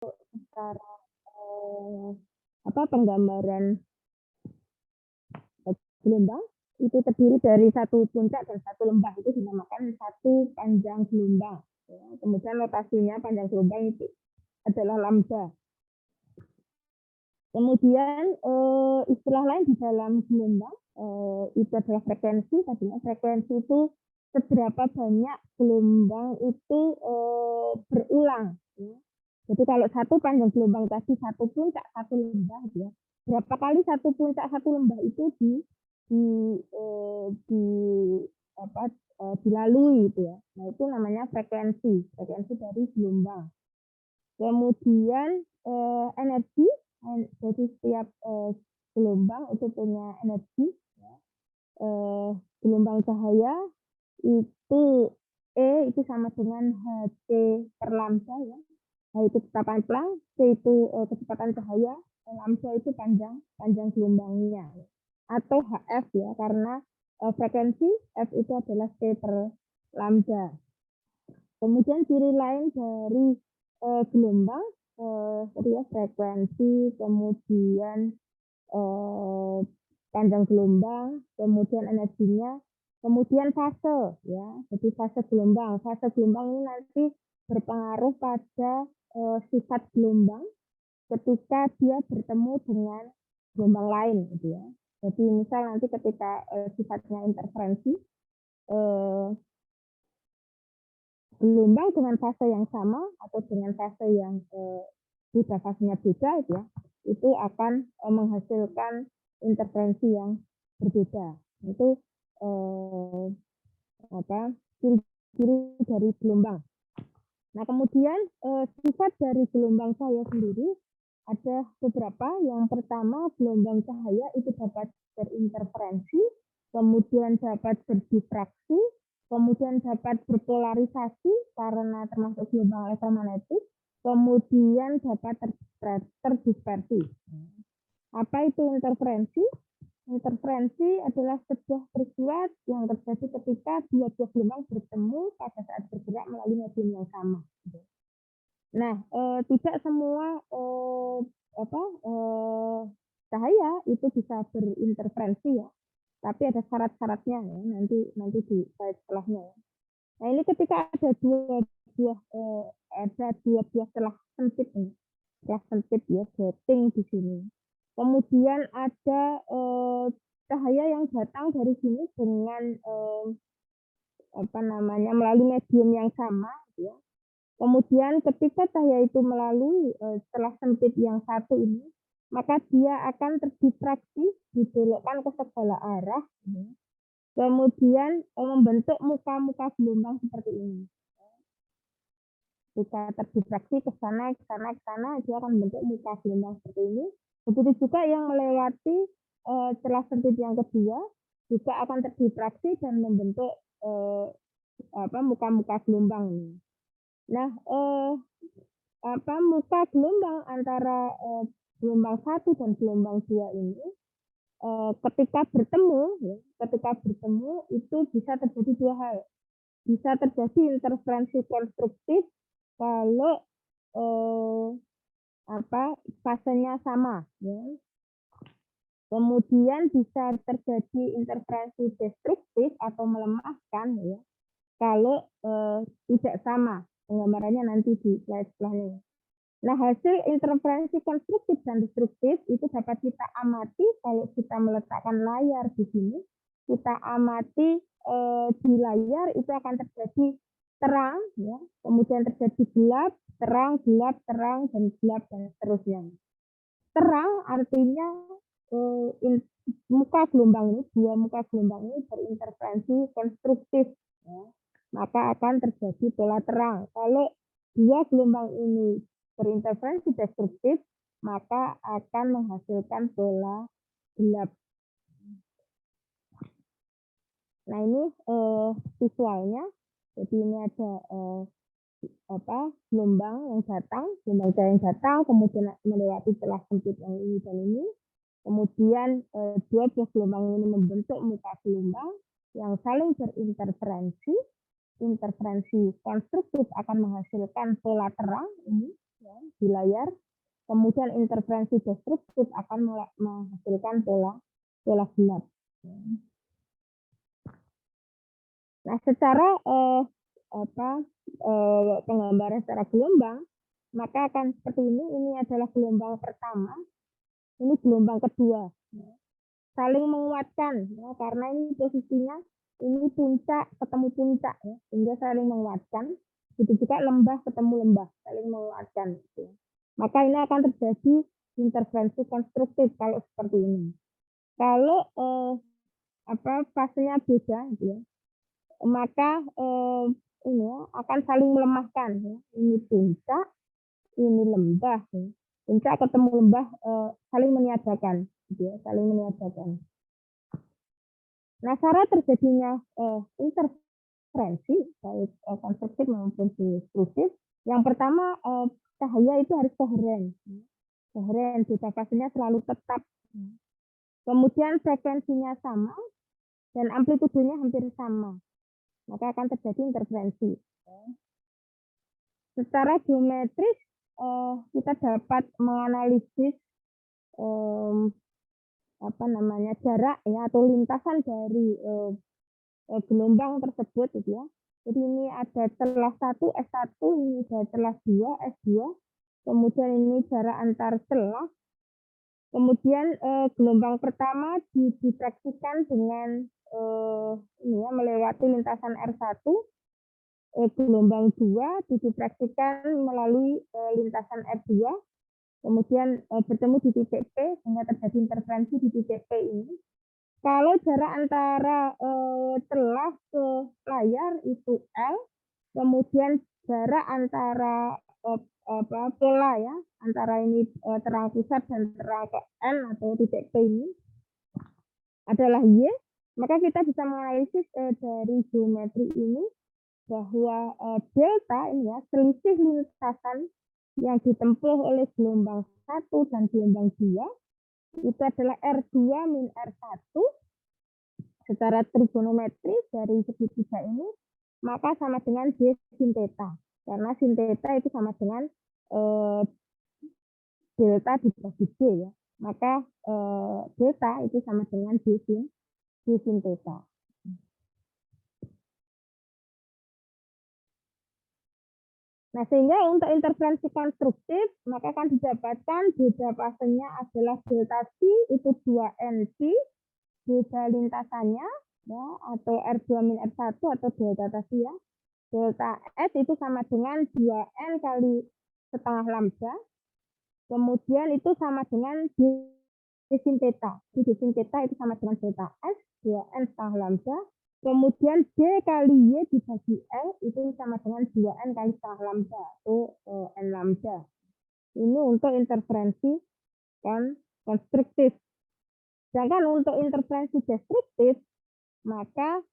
secara, penggambaran gelombang itu terdiri dari satu puncak dan satu lembah, itu dinamakan satu panjang gelombang, ya. Kemudian notasinya panjang gelombang itu adalah lambda. Kemudian istilah lain di dalam gelombang itu adalah frekuensi. Tadinya frekuensi itu seberapa banyak gelombang itu berulang, ya. Jadi kalau satu panjang gelombang tadi satu puncak satu lembah, ya, berapa kali satu puncak satu lembah itu di di apa dilalui, gitu ya. Nah itu namanya frekuensi dari gelombang. Kemudian energi, jadi setiap gelombang itu punya energi, ya. Gelombang cahaya itu itu sama dengan Hc per lambda, ya. H itu kecepatan Planck, C itu kecepatan cahaya, lambda itu panjang gelombangnya, ya. Atau Hf, ya, karena frekuensi F itu adalah C per lambda. Kemudian ciri lain dari gelombang tadi ya frekuensi, kemudian panjang gelombang, kemudian energinya, kemudian fase, ya. Jadi fase gelombang. Fase gelombang ini nanti berpengaruh pada sifat gelombang ketika dia bertemu dengan gelombang lain, gitu ya. Jadi misal nanti ketika sifatnya interferensi, gelombang dengan fase yang sama atau dengan fase yang beda, fasenya beda, itu ya, itu akan menghasilkan interferensi yang berbeda. Itu ciri-ciri dari gelombang. Nah kemudian sifat dari gelombang cahaya sendiri ada beberapa. Yang pertama, gelombang cahaya itu dapat berinterferensi, kemudian dapat berdifraksi, kemudian dapat berpolarisasi karena termasuk gelombang elektromagnetik, kemudian dapat terdispersi. Apa itu interferensi? Interferensi adalah sebuah peristiwa yang terjadi ketika dua gelombang bertemu pada saat bergerak melalui medium yang sama. Nah, tidak semua cahaya itu bisa berinterferensi, ya. Tapi ada syarat-syaratnya, ya, nanti di slide setelahnya, ya. Nah, ini ketika ada dua buah celah sempit, ya, dating di sini. Kemudian ada cahaya yang datang dari sini dengan melalui medium yang sama, ya. Kemudian ketika cahaya itu melalui celah sempit yang satu ini, maka dia akan terdifraksi, dibelokkan ke segala arah, ya. Kemudian membentuk muka-muka gelombang seperti ini. Jika terdifraksi ke sana, ke sana, ke sana, dia akan membentuk muka gelombang seperti ini. Begitu juga yang melewati celah sempit yang kedua juga akan terdifraksi dan membentuk muka-muka gelombang ini. Nah, muka gelombang antara gelombang 1 dan gelombang 2 ini ketika bertemu itu bisa terjadi dua hal. Bisa terjadi interferensi konstruktif kalau fasenya sama, ya. Kemudian bisa terjadi interferensi destruktif atau melemahkan, ya, kalau tidak sama. Penggambarannya nanti di slide setelahnya. Nah, hasil interferensi konstruktif dan destruktif itu dapat kita amati kalau kita meletakkan layar di sini. Kita amati di layar itu akan terjadi terang, ya, kemudian terjadi gelap, terang, gelap, terang, dan gelap, dan seterusnya. Terang artinya muka gelombang ini, dua muka gelombang ini berinterferensi konstruktif, ya, maka akan terjadi pola terang. Kalau dua gelombang ini berinterferensi destruktif, maka akan menghasilkan pola gelap. Nah ini visualnya. Jadi ini ada gelombang yang datang, gelombang cahaya yang datang, kemudian melewati celah sempit yang ini dan ini. Kemudian dua buah gelombang ini membentuk muka gelombang yang saling berinterferensi. Interferensi konstruktif akan menghasilkan pola terang ini, ya, di layar. Kemudian interferensi destruktif akan menghasilkan pola gelap. Nah, secara penggambaran secara gelombang, maka akan seperti ini. Ini adalah gelombang pertama, ini gelombang kedua. Saling menguatkan, ya, karena ini posisinya ini puncak ketemu puncak, ya, sehingga saling menguatkan. Begitu juga lembah ketemu lembah, saling menguatkan. Gitu. Maka ini akan terjadi interferensi konstruktif kalau seperti ini. Kalau fasenya beda, gitu ya, maka ini ya, akan saling melemahkan. Ya. Ini puncak, ini lembah. Ya. Puncak ketemu lembah saling meniadakan, gitu ya, saling meniadakan. Nah, cara terjadinya interferensi baik konstruktif maupun destruktif, yang pertama cahaya itu harus koheren. Koheren, beta fasenya selalu tetap. Kemudian frekuensinya sama dan amplitudenya hampir sama. Maka akan terjadi interferensi. Secara geometris kita dapat menganalisis jarak ya atau lintasan dari gelombang tersebut, gitu ya. Jadi ini ada celah 1 S1, ini ada celah 2 S2, kemudian ini jarak antar celah. Kemudian gelombang pertama difraksikan dengan melewati lintasan R1, gelombang 2 difraksikan melalui lintasan R2, kemudian bertemu di titik P sehingga terjadi interferensi di titik P ini. Kalau jarak antara celah ke layar itu L, kemudian jarak antara pola ya, antara ini terang pusat dan terang ke N atau titik P ini adalah Y, maka kita bisa menganalisis dari geometri ini bahwa delta ini ya, selisih lintasan yang ditempuh oleh gelombang 1 dan gelombang 2 itu adalah R2 min R1 secara trigonometri dari segitiga ini, maka sama dengan D sin theta. Karena sin theta itu sama dengan delta dibagi D ya. Maka delta itu sama dengan D sin theta. Nah, sehingga untuk interferensi konstruktif, maka akan didapatkan beda fasenya adalah delta T itu 2NT, beda lintasannya, ya, atau R2 min R1 atau delta tadi ya. Delta S itu sama dengan 2N kali setengah lambda. Kemudian itu sama dengan D sin theta. D sin theta itu sama dengan delta S, 2N setengah lambda. Kemudian D kali Y dibagi L itu sama dengan 2N kali setengah lambda atau N lambda. Ini untuk interferensi konstruktif. Sedangkan untuk interferensi destruktif, maka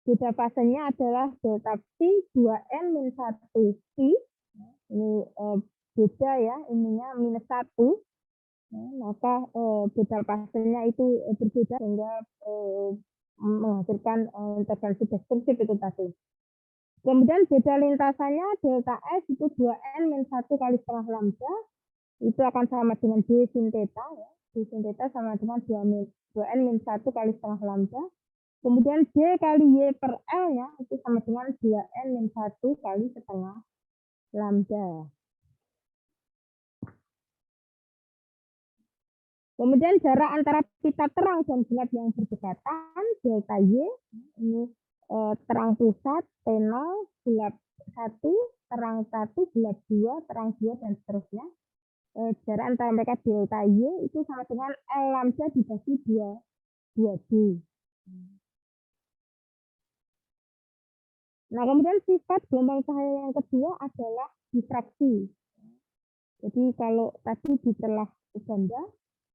beda fasenya adalah delta T 2N min 1 T. Ini beda ya, ininya minus 1. Maka beda fasenya itu berbeda sehingga menghasilkan interferensi destruktif itu tadi. Kemudian beda lintasannya delta S itu 2N min 1 kali setengah lambda. Itu akan sama dengan D sin theta. Ya. D sin theta sama dengan 2N min 1 kali setengah lambda. Kemudian D kali Y per L ya, itu sama dengan 2N min 1 kali setengah lambda. Kemudian jarak antara pita terang dan gelap yang berdekatan, delta Y, ini terang pusat, T0, gelap 1, terang 1, gelap 2, terang 2, dan seterusnya. Jarak antara mereka delta Y itu sama dengan L lambda dibagi 2D. Nah, kemudian sifat gelombang cahaya yang kedua adalah difraksi. Jadi kalau tadi di celah ganda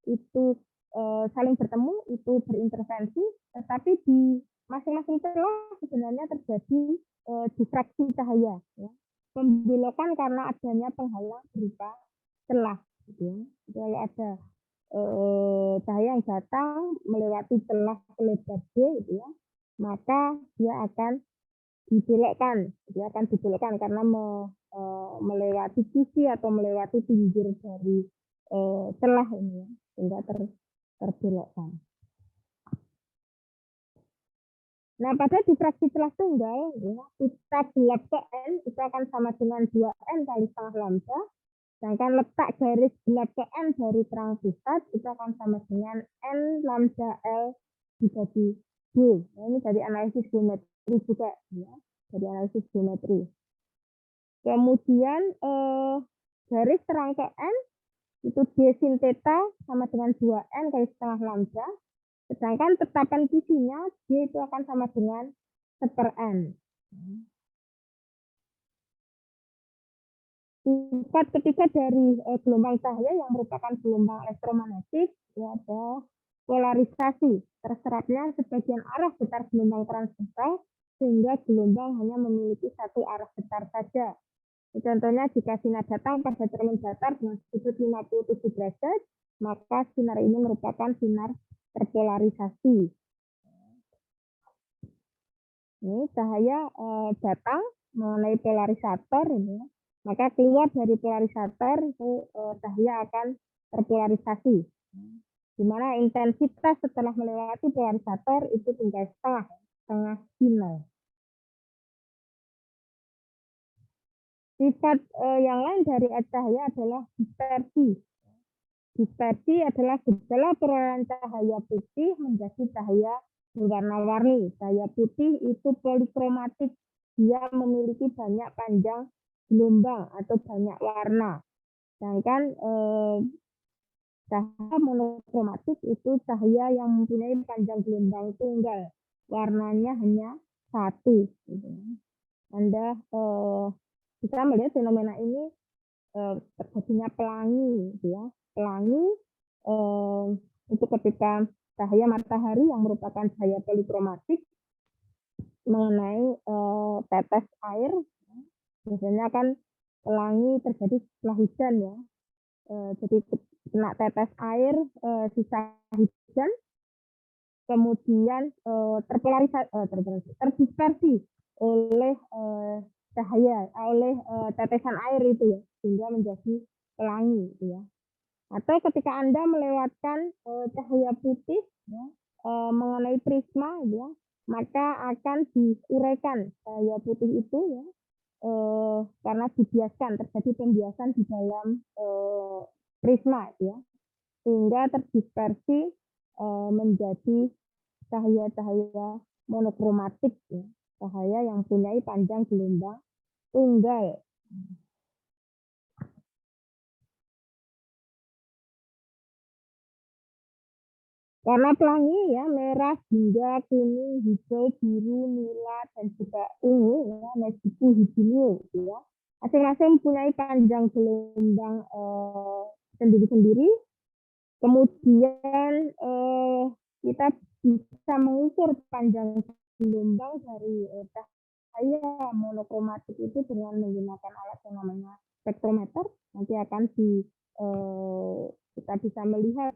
itu saling bertemu, itu berintervensi, tetapi di masing-masing celah sebenarnya terjadi difraksi cahaya. Ya. Pembelokan karena adanya penghalang berupa celah. Gitu ya. Jadi kalau ada cahaya yang datang melewati celah selebar D, gitu ya, maka dia akan dibelokkan, dia akan dibelokkan karena melewati sisi atau melewati pinggir dari celah ini ya, sehingga terbelokkan. Nah, pada difraksi celah tunggal, ya, kita gelap ke N itu akan sama dengan 2N kali setengah lambda. Sedangkan letak garis gelap ke N dari terang pusat itu akan sama dengan N lambda L dibagi D. Nah, ini dari analisis geometri juga, ya, dari analisis geometri. Kemudian garis terang ke N itu D sin theta sama dengan 2N kali setengah lambda. Sedangkan tetapan kisinya D itu akan sama dengan 1/N. Sifat ketiga dari gelombang cahaya yang merupakan gelombang elektromagnetik ya, ada polarisasi. Terserapnya sebagian arah getar gelombang transversal sehingga gelombang hanya memiliki satu arah getar saja. Contohnya jika sinar datang pada cermin datar dengan sudut 57 derajat, maka sinar ini merupakan sinar terpolarisasi. Ini cahaya datang mengenai polarisator ini, maka keluar dari polarisator itu cahaya akan terpolarisasi. Di mana intensitas setelah melewati polarisator itu tinggal setengah sinar. Sifat yang lain dari cahaya adalah dispersi. Dispersi adalah gejala perolehan cahaya putih menjadi cahaya berwarna-warni. Cahaya putih itu polikromatik, dia memiliki banyak panjang gelombang atau banyak warna. Sedangkan cahaya monokromatik itu cahaya yang mempunyai panjang gelombang tunggal, warnanya hanya satu. Anda bisa melihat fenomena ini terjadinya pelangi, ya. Pelangi itu ketika cahaya matahari yang merupakan cahaya polikromatik mengenai tetes air, biasanya kan pelangi terjadi setelah hujan ya. Jadi kena tetes air, sisa hujan, kemudian terdispersi oleh cahaya, oleh tetesan air itu ya, sehingga menjadi pelangi gitu ya. Atau ketika Anda melewatkan cahaya putih ya, mengenai prisma ya, maka akan diuraikan cahaya putih itu ya, karena dibiaskan, terjadi pembiasan di dalam prisma ya, sehingga terdispersi menjadi cahaya-cahaya monokromatik ya, cahaya yang punya panjang gelombang tunggal. Warna pelangi ya, merah, jingga, kuning, hijau, biru, nila, dan juga ungu ya, meskipun hijau ya. Masing-masing mempunyai panjang gelombang sendiri-sendiri. Kemudian kita bisa mengukur panjang gelombang dari cahaya monokromatik itu dengan menggunakan alat yang namanya spektrometer. Nanti akan kita bisa melihat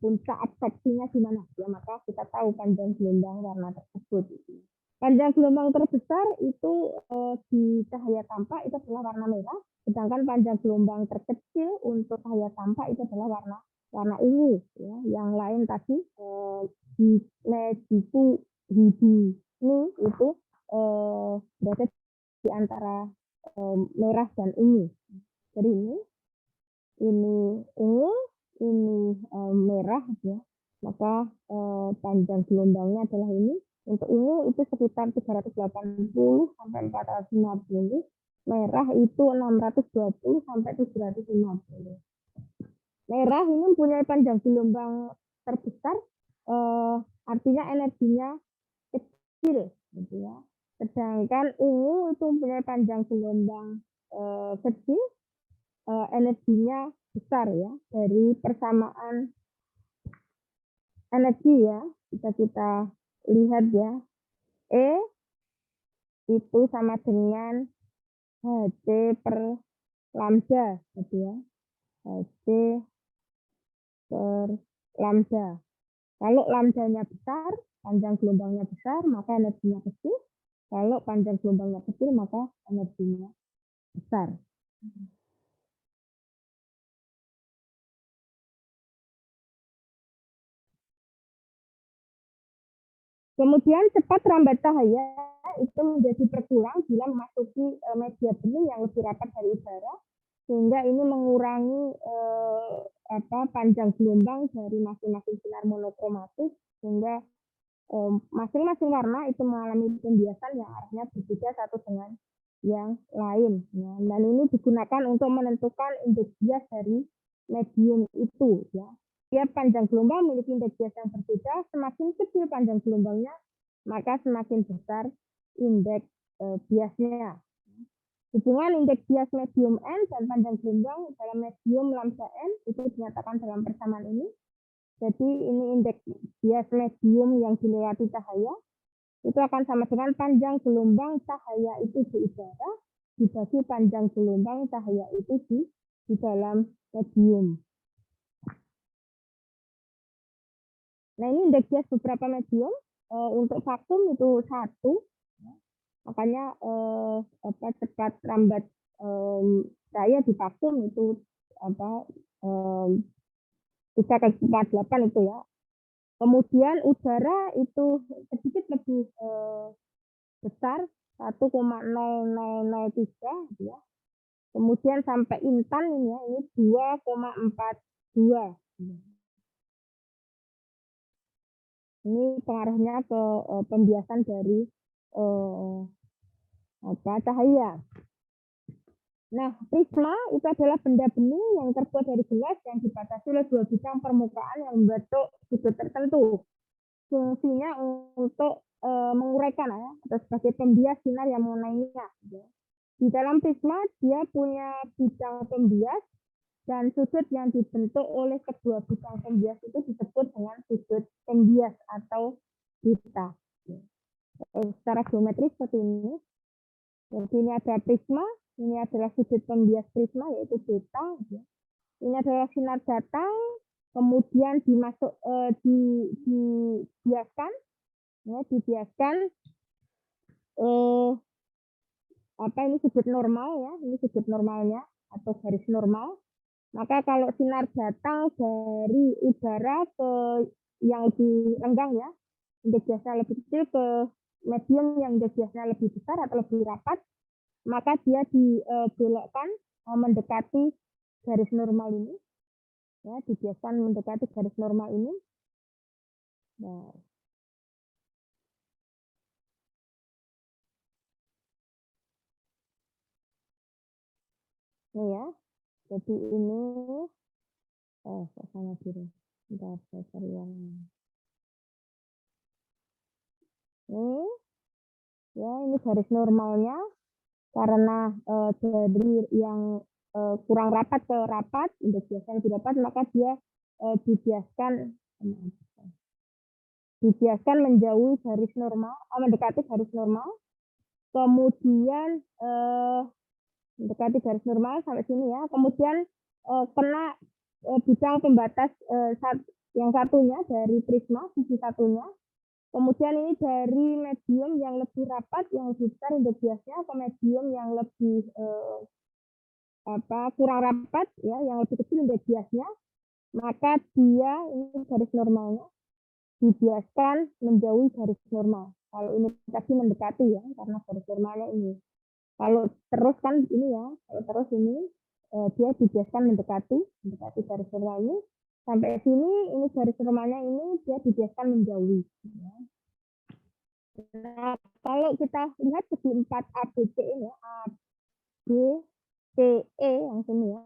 puncak absorpsinya di mana ya, maka kita tahu panjang gelombang warna tersebut. Panjang gelombang terbesar itu di cahaya tampak itu adalah warna merah, sedangkan panjang gelombang terkecil untuk cahaya tampak itu adalah warna ungu ya. Yang lain tadi di ini itu berada di antara merah dan ungu. Jadi ini ungu, ini merah ya, maka panjang gelombangnya adalah ini. Untuk ungu itu sekitar 380 sampai 450, merah itu 620 sampai 750. Merah ini mempunyai panjang gelombang terbesar, artinya energinya kecil, gitu ya. Sedangkan ungu itu mempunyai panjang gelombang kecil, energinya besar ya. Dari persamaan energi ya, bisa kita lihat ya, E itu sama dengan Hc per lambda gitu ya, Hc per lambda. Kalau lambdanya besar, panjang gelombangnya besar, maka energinya kecil. Kalau panjang gelombangnya kecil, maka energinya besar. Kemudian cepat rambat cahaya itu menjadi berkurang bila memasuki media bening yang lebih rapat dari udara, sehingga ini mengurangi panjang gelombang dari masing-masing sinar monokromatis, sehingga masing-masing warna itu mengalami pembiasan yang arahnya berbeda satu dengan yang lain. Ya. Dan ini digunakan untuk menentukan indeks bias dari medium itu. Ya. Tiap panjang gelombang memiliki indeks bias yang berbeda. Semakin kecil panjang gelombangnya, maka semakin besar indeks biasnya. Hubungan indeks bias medium N dan panjang gelombang dalam medium lambda N itu dinyatakan dalam persamaan ini. Jadi ini indeks bias medium yang dilewati cahaya itu akan sama dengan panjang gelombang cahaya itu di udara dibagi panjang gelombang cahaya itu di dalam medium. Nah ini indeks bias beberapa medium. Untuk vakum itu 1. Makanya cepat rambat cahaya di vakum itu 3/8 itu ya. Kemudian udara itu sedikit lebih besar 1,0003 ya. Kemudian sampai intan ini ya, ini 2,42. Ini pengaruhnya ke pembiasan dari cahaya. Nah, prisma itu adalah benda bening yang terbuat dari gelas yang dibatasi oleh 2 bidang permukaan yang membentuk sudut tertentu. Fungsinya untuk menguraikan ya, atau sebagai pembias sinar yang mengenainya. Ya. Di dalam prisma dia punya bidang pembias dan sudut yang dibentuk oleh kedua bidang pembias itu disebut dengan sudut pembias atau beta. Ya. Secara geometris seperti ini. Jadi ini ada prisma. Ini adalah sudut pembias prisma yaitu beta. Ya. Ini adalah sinar datang, kemudian dibiaskan, ya, ini sudut normal ya, ini sudut normalnya atau garis normal. Maka kalau sinar datang dari udara ke yang lebih renggang ya, indeks biasnya lebih kecil ke medium yang indeks biasnya lebih besar atau lebih rapat, maka dia dibelokkan mendekati garis normal ini, ya, dibiaskan mendekati garis normal ini. Nah, ini ya, jadi ini, sama biru, bentar saya cari yang ini, ya ini garis normalnya. Karena dari yang kurang rapat ke rapat, indeks biasanya lebih rapat, maka dia dibiaskan menjauhi garis normal, mendekati garis normal. Kemudian mendekati garis normal sampai sini ya. Kemudian kena bidang pembatas yang satunya dari prisma, sisi satunya. Kemudian ini dari medium yang lebih rapat, yang lebih besar indeks biasnya, ke medium yang lebih kurang rapat, ya, yang lebih kecil indeks biasnya, maka dia ini garis normalnya dibiaskan menjauhi garis normal. Kalau ini tadi mendekati ya, karena garis normalnya ini. Kalau terus kan ini ya, kalau terus ini dia dibiaskan mendekati garis normal ini. Sampai sini ini garis normalnya ini dia dibiaskan menjauhi. Ya. Nah, kalau kita lihat segi 4 ABC ini ya, A, B, C, E yang sini ya,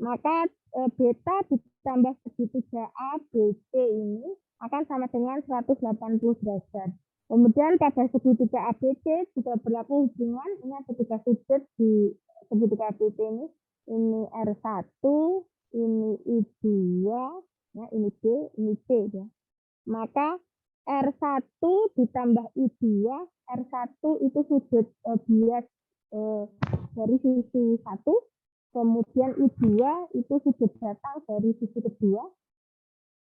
maka beta ditambah segi 3A, B, C ini akan sama dengan 180 derajat. Kemudian pada segitiga ABC juga berlaku hubungan, ini ada 3 sudut di segitiga ABC ini R1, ini I2, ya, ini B, ini C ya. Maka R1 ditambah I2, R1 itu sudut bias dari sisi 1, kemudian I2 itu sudut datang dari sisi kedua,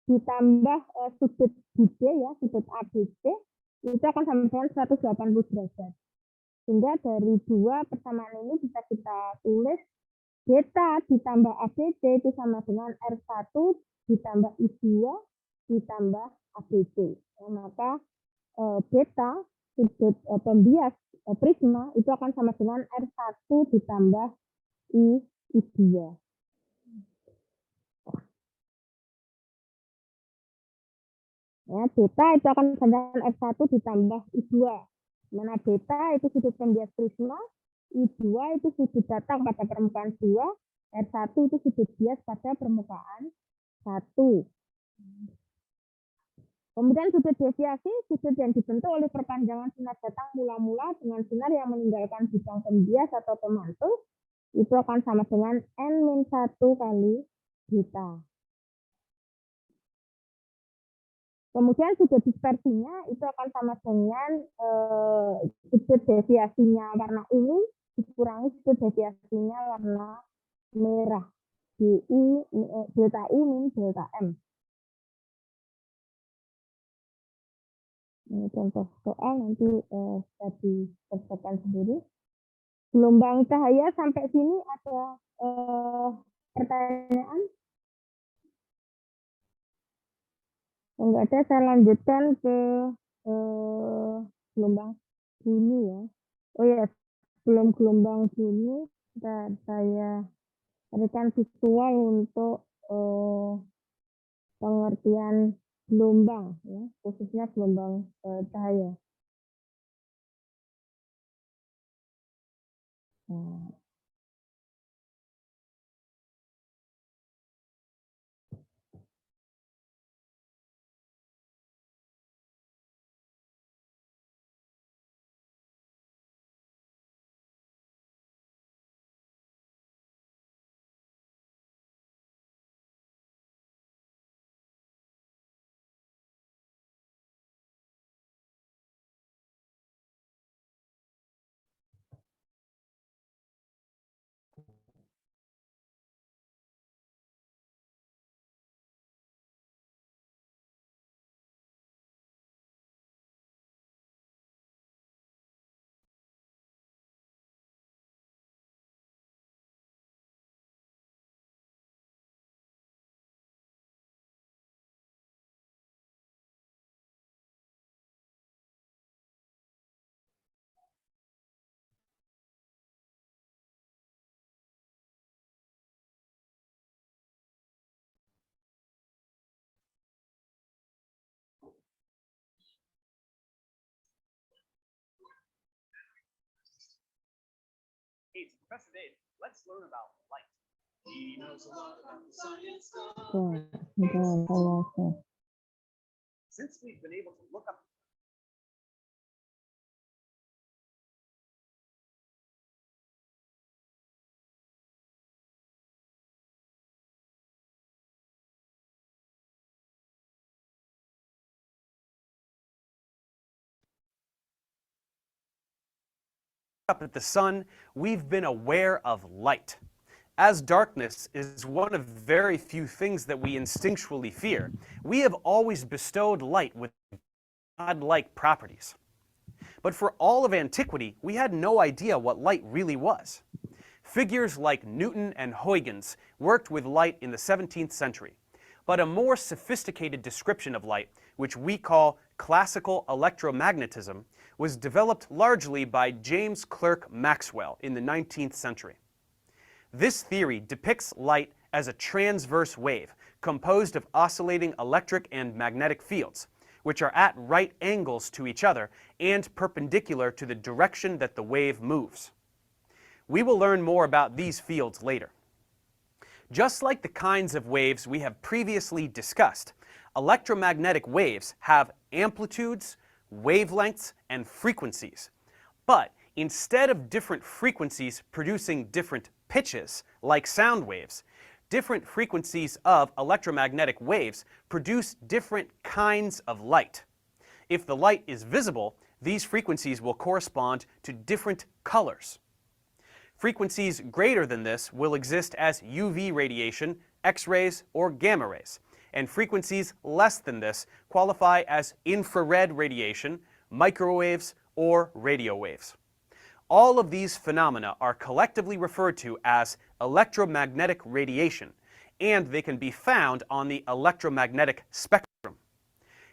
ditambah sudut BC ya, sudut ABC, itu akan sama dengan 180 derajat. Sehingga dari dua persamaan ini bisa kita tulis beta ditambah ABC itu sama dengan R1 ditambah I2 ditambah ABC. Maka beta sudut pembias prisma itu akan sama dengan R1 ditambah I2. Ya, beta itu akan sama dengan R1 ditambah I2. Mana beta itu sudut pembias prisma, I2 itu sudut datang pada permukaan 2, R1 itu sudut bias pada permukaan 1. Kemudian sudut deviasi, sudut yang dibentuk oleh perpanjangan sinar datang mula-mula dengan sinar yang meninggalkan bidang pembias atau pemantul, itu akan sama dengan N-1 kali beta. Kemudian sudut dispersinya itu akan sama dengan sudut deviasinya warna ungu dikurangi sudut deviasinya warna merah. Delta I min delta M. Ini contoh soal, nanti bisa diselesaikan sendiri. Gelombang cahaya sampai sini ada pertanyaan? Enggak ada, saya lanjutkan ke gelombang bunyi ya. Oh ya, sebelum gelombang bunyi, saya berikan visual untuk pengertian gelombang, ya, khususnya gelombang cahaya. Nah. Hey, it's Professor Dave. Let's learn about light. He knows a lot about the science stuff. Since we've been able to look up at the sun, we've been aware of light. As darkness is one of very few things that we instinctually fear, we have always bestowed light with godlike properties. But for all of antiquity, we had no idea what light really was. Figures like Newton and Huygens worked with light in the 17th century, but a more sophisticated description of light, which we call classical electromagnetism, was developed largely by James Clerk Maxwell in the 19th century. This theory depicts light as a transverse wave composed of oscillating electric and magnetic fields, which are at right angles to each other and perpendicular to the direction that the wave moves. We will learn more about these fields later. Just like the kinds of waves we have previously discussed, electromagnetic waves have amplitudes, wavelengths, and frequencies. But instead of different frequencies producing different pitches, like sound waves, different frequencies of electromagnetic waves produce different kinds of light. If the light is visible, these frequencies will correspond to different colors. Frequencies greater than this will exist as UV radiation, X-rays, or gamma rays, and frequencies less than this qualify as infrared radiation, microwaves, or radio waves. All of these phenomena are collectively referred to as electromagnetic radiation, and they can be found on the electromagnetic spectrum.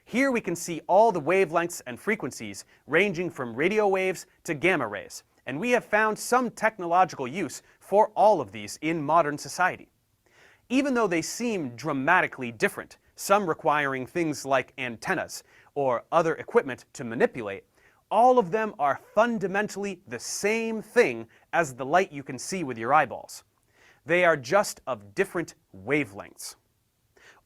Here we can see all the wavelengths and frequencies ranging from radio waves to gamma rays, and we have found some technological use for all of these in modern society. Even though they seem dramatically different, some requiring things like antennas or other equipment to manipulate, all of them are fundamentally the same thing as the light you can see with your eyeballs. They are just of different wavelengths.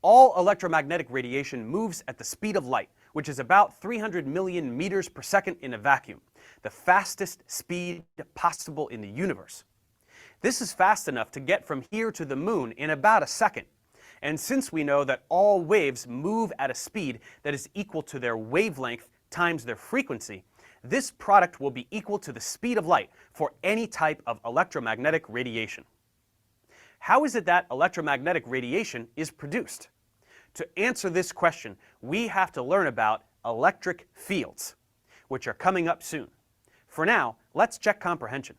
All electromagnetic radiation moves at the speed of light, which is about 300 million meters per second in a vacuum, the fastest speed possible in the universe. This is fast enough to get from here to the moon in about a second. And since we know that all waves move at a speed that is equal to their wavelength times their frequency, this product will be equal to the speed of light for any type of electromagnetic radiation. How is it that electromagnetic radiation is produced? To answer this question, we have to learn about electric fields, which are coming up soon. For now, let's check comprehension.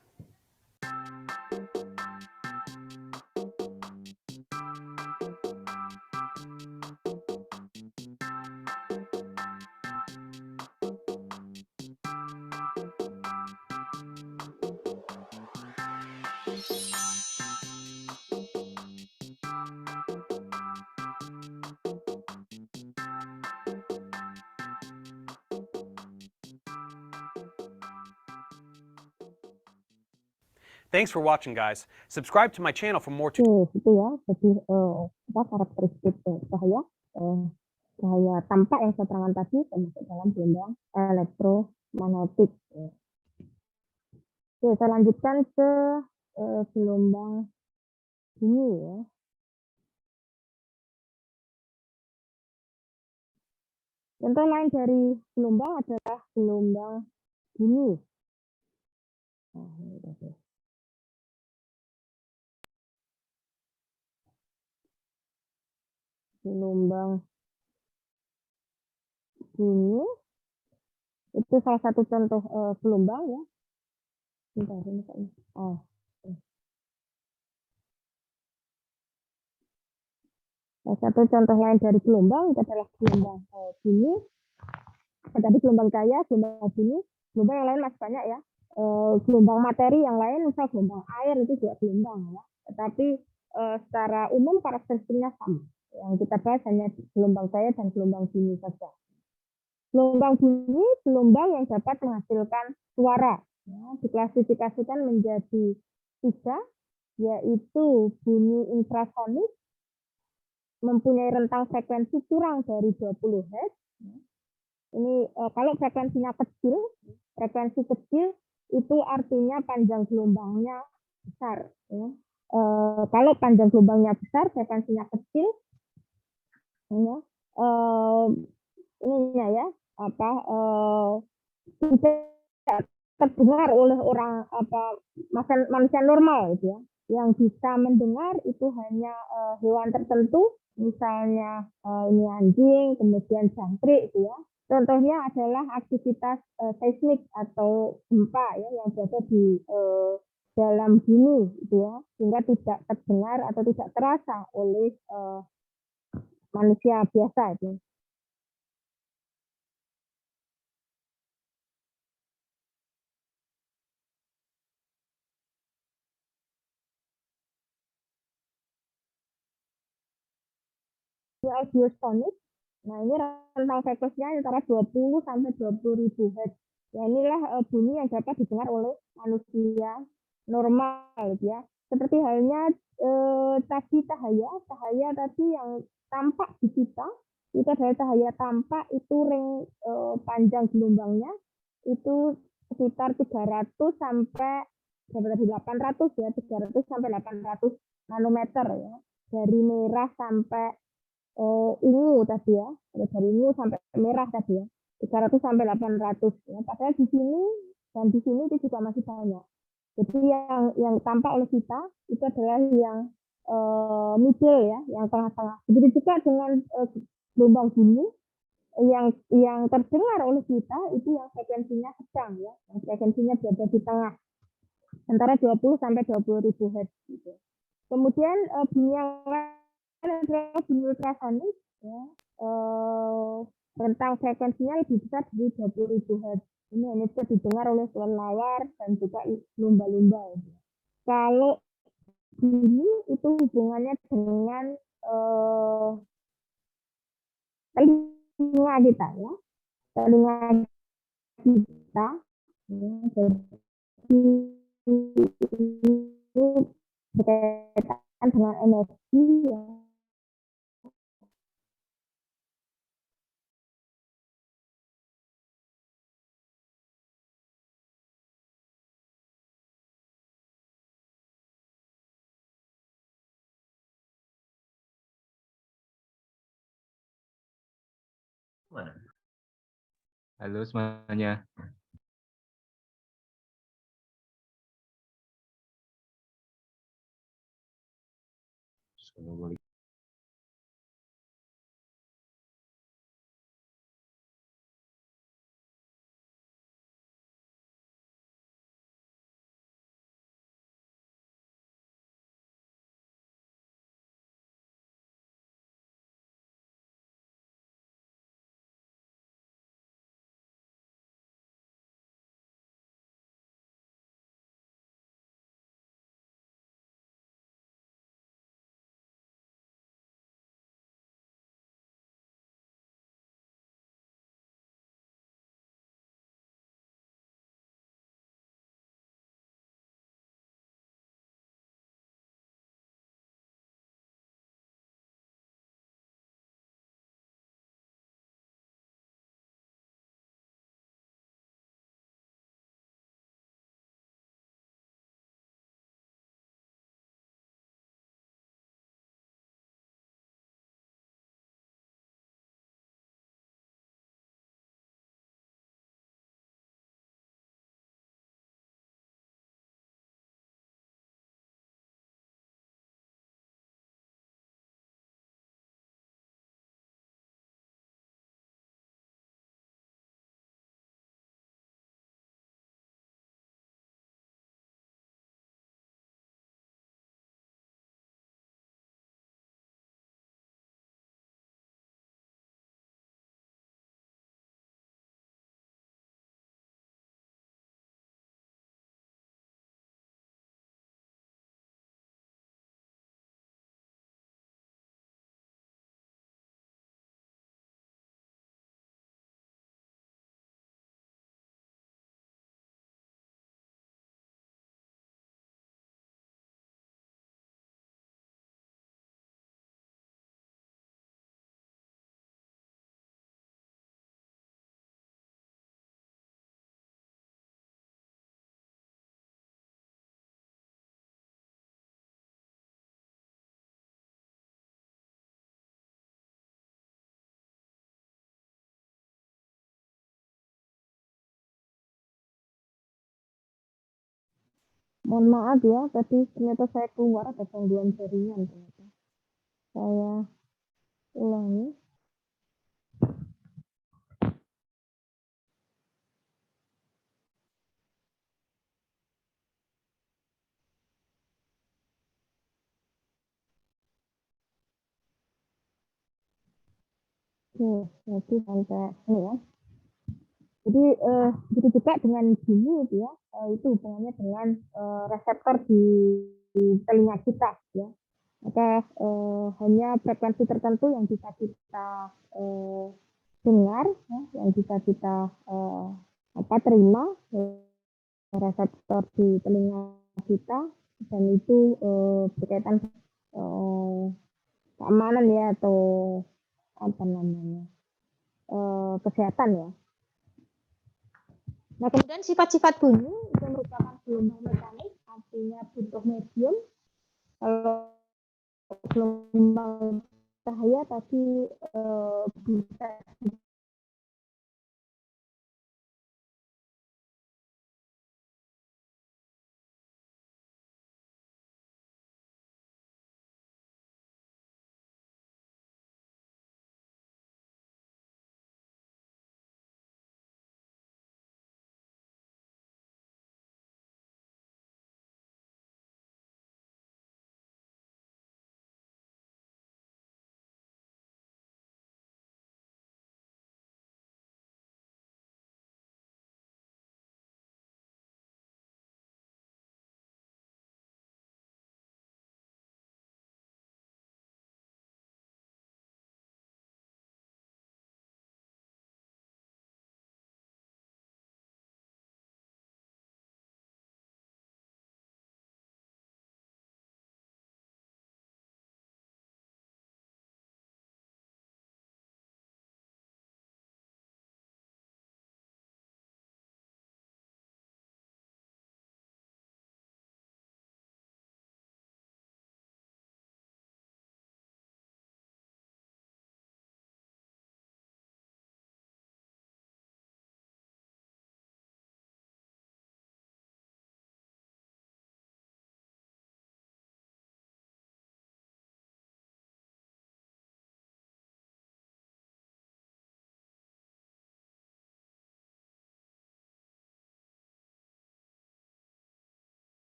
Thanks for watching, guys. Subscribe to my channel for more tutorials. Gitu ya. Jadi karakteristik cahaya tampak yang saya terangkan tadi termasuk dalam gelombang elektromagnetik. Oke, saya lanjutkan ke gelombang bumi ya. Contoh lain dari gelombang adalah gelombang bumi. Nah, ini tadi. Gelombang bumi itu salah satu contoh gelombang ya. Bentar, ini kayaknya. Salah satu contoh lain dari gelombang itu adalah gelombang bumi. Tadi gelombang cahaya, gelombang bumi, gelombang yang lain masih banyak ya. Gelombang materi yang lain, misal gelombang air itu juga gelombang ya. Tetapi secara umum karakteristiknya sama. Yang kita bahas hanya gelombang cahaya dan gelombang bumi saja. Gelombang bumi, gelombang yang dapat menghasilkan suara. Ya, diklasifikasikan menjadi 3, yaitu bunyi infrasonik, mempunyai rentang frekuensi kurang dari 20 Hz. Ini kalau frekuensinya kecil, frekuensi kecil itu artinya panjang gelombangnya besar. Ya. Kalau panjang gelombangnya besar, frekuensinya kecil, ya, ininya ya tidak terdengar oleh orang manusia normal gitu ya. Yang bisa mendengar itu hanya hewan tertentu, misalnya ini anjing, kemudian jangkrik gitu ya. Contohnya adalah aktivitas seismik atau gempa ya yang berada di dalam bumi gitu ya, sehingga tidak terdengar atau tidak terasa oleh manusia biasa itu. Audiosonik, nah ini rentang frekuensinya antara 20 sampai 20.000 Hz. Ya inilah bunyi yang dapat didengar oleh manusia normal gitu ya. Seperti halnya tadi cahaya tadi yang tampak di kita, itu adalah cahaya tampak, itu panjang gelombangnya itu sekitar 300 sampai 800 ya, 300 sampai 800 nanometer ya. Dari merah sampai ungu tadi ya, dari ungu sampai merah tadi ya, 300 sampai 800 ya. Padahal di sini dan di sini itu juga masih banyak. Jadi yang tampak oleh kita itu adalah yang middle ya, yang tengah-tengah. Begitu juga dengan gelombang bumi, yang terdengar oleh kita itu yang frekuensinya sedang ya, yang frekuensinya berada di tengah antara 20 sampai 20 ribu hertz gitu. Kemudian bunyi yang lain adalah bunyi ultrasonik ya, rentang frekuensinya lebih besar dari 20 ribu hertz. Ini hanya bisa didengar oleh kelelawar dan juga lumba-lumba. Ya. Kalau bunyi itu hubungannya dengan telinga kita ya, telinga kita ya, jadi itu berkaitan dengan energi ya. Halo semuanya. Assalamualaikum. Mohon maaf ya, tadi ternyata saya keluar ada gangguan jaringan ternyata. Saya ulangi. Oke, jadi sampai ini ya. Jadi begitu juga dengan bunyi itu ya, itu hubungannya dengan reseptor di telinga kita ya. Maka hanya frekuensi tertentu yang bisa kita dengar, ya, yang bisa kita terima reseptor di telinga kita, dan itu berkaitan keamanan ya, atau apa namanya, kesehatan ya. Nah, kemudian sifat-sifat bunyi itu merupakan gelombang mekanik, artinya bentuk medium. Kalau gelombang cahaya tadi bisa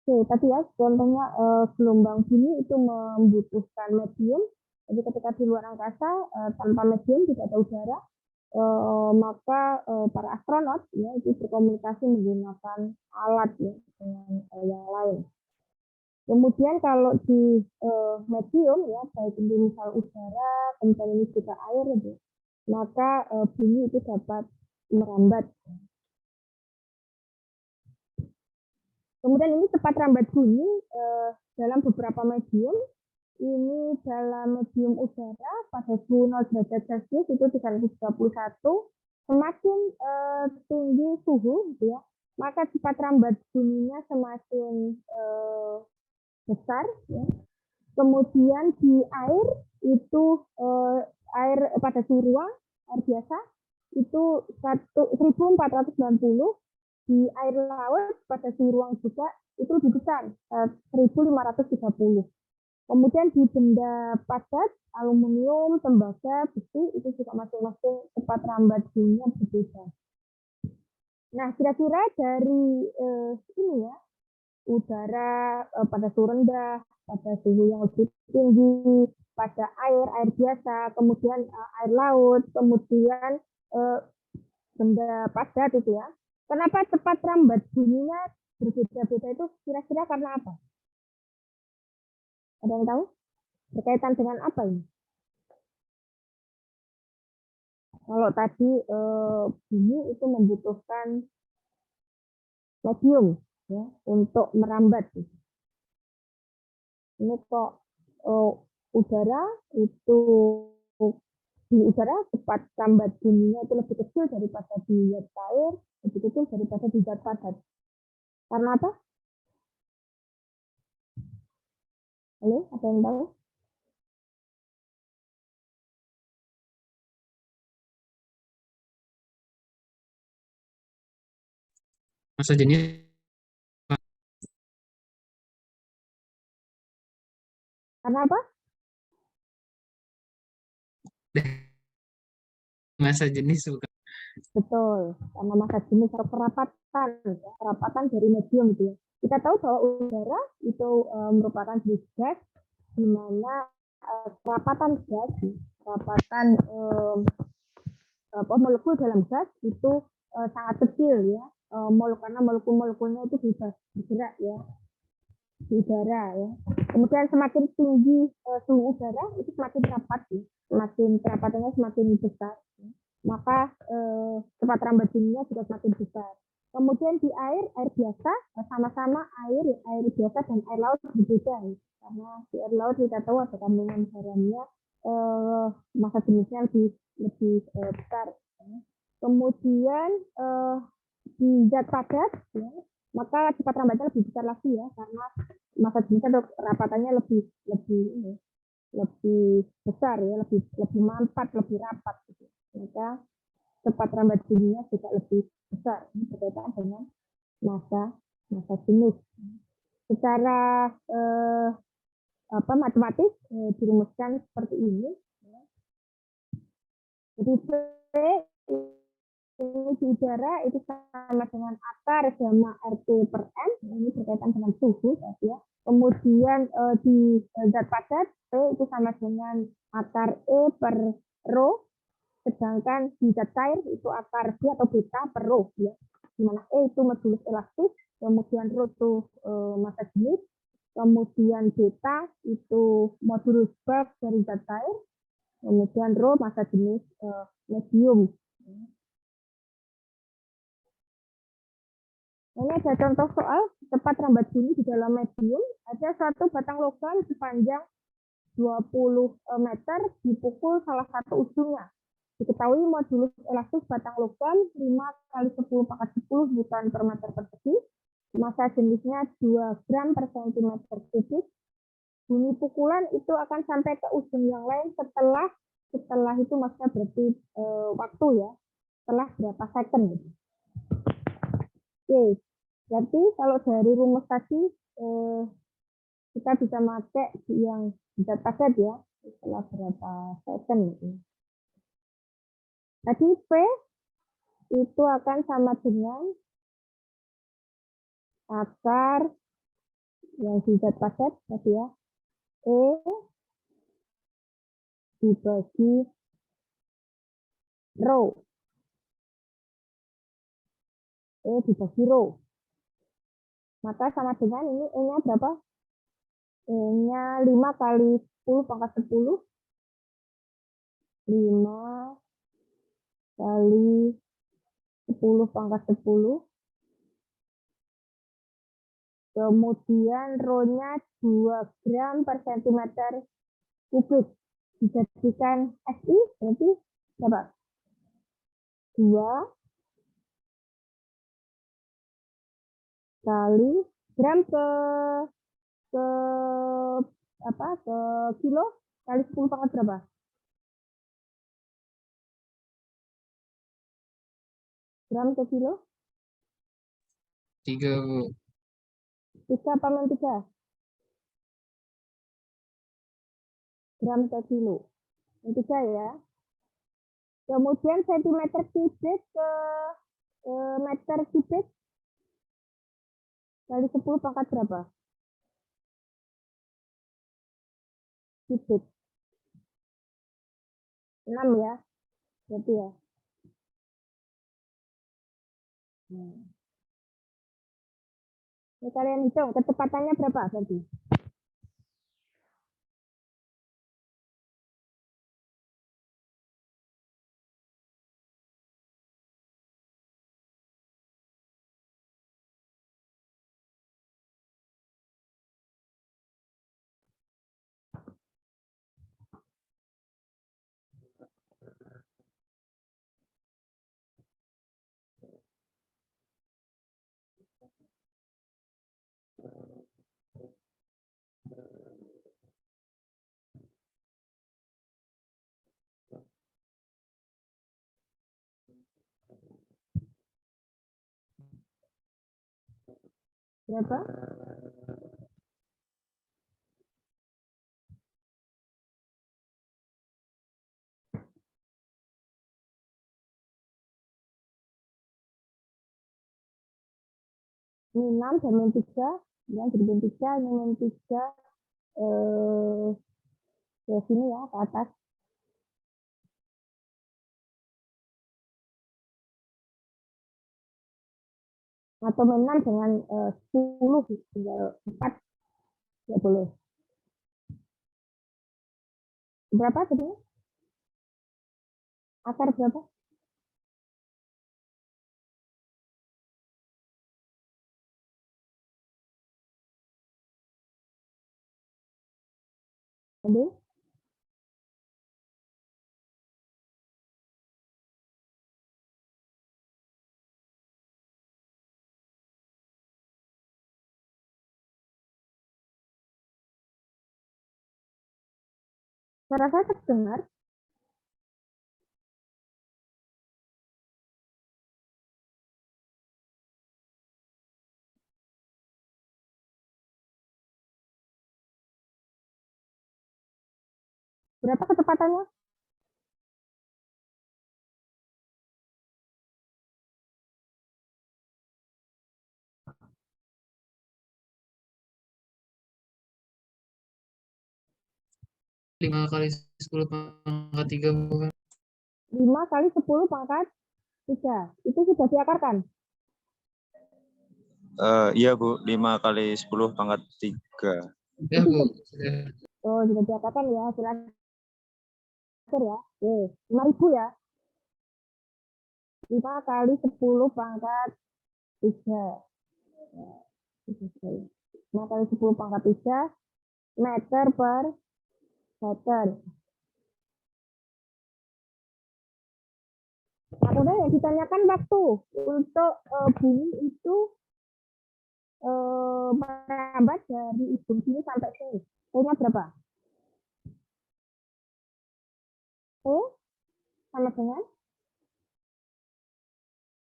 Oke, tadi ya contohnya gelombang bunyi itu membutuhkan medium. Jadi ketika di luar angkasa tanpa medium tidak ada udara, maka para astronot ya itu berkomunikasi menggunakan alat ya dengan yang lain. Kemudian kalau di medium ya baik itu misal udara, kemudian ini juga air gitu, maka bunyi itu dapat merambat. Kemudian ini cepat rambat bunyi dalam beberapa medium. Ini dalam medium udara pada suhu 0 derajat Celcius itu 331. Semakin tinggi suhu, gitu ya, maka cepat rambat bunyinya semakin besar. Ya. Kemudian di air itu air pada suhu ruang, air biasa itu 1490. Di air laut pada suhu ruang juga itu lebih besar, 1530. Kemudian di benda padat, aluminium, tembaga, besi, itu juga masing-masing cepat rambat bunyinya berbeda. Nah, kira-kira dari ini ya, udara pada suhu rendah, pada suhu yang lebih tinggi, pada air biasa, kemudian air laut, kemudian benda padat itu ya. Kenapa cepat rambat bunyinya berbeda-beda itu kira-kira karena apa? Ada yang tahu? Berkaitan dengan apa ini? Kalau tadi bunyi itu membutuhkan medium ya untuk merambat. Ini kok udara itu di udara cepat rambat bunyinya itu lebih kecil daripada di zat air, lebih kecil daripada di zat padat. Karena apa? Halo, ada yang tahu? Masa jenis Karena apa? masa jenis bukan. Betul, karena massa jenis atau kerapatan, ya, kerapatan dari medium gitu ya. Kita tahu bahwa udara itu merupakan jenis gas, di mana kerapatan gas, kerapatan molekul dalam gas itu sangat kecil ya, karena molekul-molekulnya itu bisa bergerak ya di udara ya. Kemudian semakin tinggi suhu udara itu semakin rapat ya, semakin kerapatannya semakin besar. Ya. Maka cepat rambat bunyinya juga semakin besar. Kemudian di air biasa sama-sama air biasa dan air laut berbeda ya. Karena di air laut kita tahu ada kandungan garamnya, massa jenisnya lebih besar. Ya. Kemudian di zat padat, ya, maka cepat rambatnya lebih besar lagi ya, karena massa jenisnya atau rapatannya lebih besar ya, lebih mampat, lebih rapat gitu. Maka cepat rambat bunyinya juga lebih besar. Ini berkaitan dengan massa jenis. Secara matematis dirumuskan seperti ini. Jadi P ini di udara itu sama dengan akar gamma RT per M. Ini berkaitan dengan suhu ya. Kemudian di zat padat P itu sama dengan akar E per rho. Sedangkan di zat cair itu akar B atau beta per rho ya. Di mana E itu modulus elastis, kemudian rho itu massa jenis, kemudian beta itu modulus bulk dari zat cair, kemudian rho massa jenis medium. Ini ada contoh soal cepat rambat bunyi di dalam medium. Ada satu batang logam sepanjang 20 meter dipukul salah satu ujungnya. Diketahui modulus elastis batang logam 5 kali 10 pangkat 10 Newton per meter persegi. Massa jenisnya 2 gram per centimeter kubik. Bunyi pukulan itu akan sampai ke ujung yang lain setelah itu maksudnya berarti waktu ya. Setelah berapa second gitu. Oke, jadi kalau dari rumus tadi kita bisa pakai yang zat padat ya setelah berapa second gitu. Tadi P itu akan sama dengan akar yang di Z paket tadi ya. E dibagi row. E dibagi row. Maka sama dengan ini E-nya berapa? E-nya 5 kali 10 pangkat 10. 5 kali 10 pangkat 10. Kemudian rho-nya 2 gram per centimeter kubik. Dijadikan SI berarti berapa? 2 kali gram ke apa ke kilo kali 10 pangkat berapa? 3 ke kilo? 3, Bu. 3 apa min 3? Gram ke kilo. Min 3 ya. Kemudian sentimeter kubik ke meter kubik kali 10 pangkat berapa? Kubik. 6 ya. Berarti ya. Ini kalian hitung kecepatannya berapa berarti? Berapa? Ini 6 dan min 3. Ya, jadi min 3, ini min 3 ke sini ya, ke atas. Atau min 6 dengan 10 tinggal 4 ya boleh. Berapa tadi? Akar berapa? Tadi? Suara saya terdengar? Berapa kecepatannya? Lima kali 10 pangkat 3, Bu. 5 kali 10 pangkat 3. Itu sudah diakarkan? Iya Bu, 5 kali 10 pangkat 3. Ya, Bu. Sudah. Oh, sudah diakarkan ya. Silakan ya. 5.000 ya. 5 kali 10 pangkat 3. 5 kali 10 pangkat 3 meter per meter. Nah, kemudian yang ditanyakan waktu untuk bumi itu merambat dari ujung sini sampai sini. T-nya berapa? T sama dengan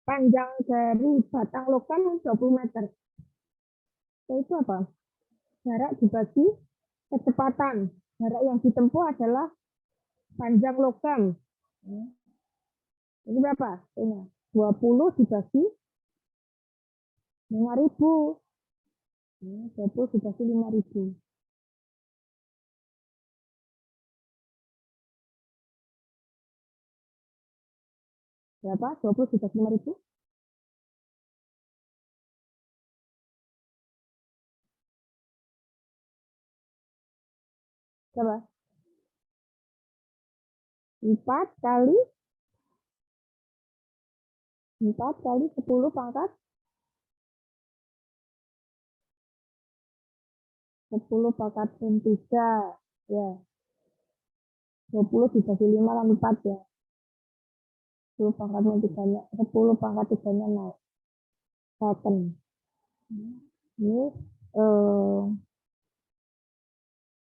panjang dari batang logam 20 meter. T itu apa? Jarak dibagi kecepatan. Jarak yang ditempuh adalah panjang logam. Ini berapa? T-nya 20 dibagi 5.000. 20 dikasih 5.000. Berapa? 20 dikasih 5.000? Coba. 4 kali 10 pangkat 10 pangkat 3 ya. 20 dibagi 5 kan 4 ya. 10 pangkat 3-nya, 10 pangkat 3-nya naik. Second. Ini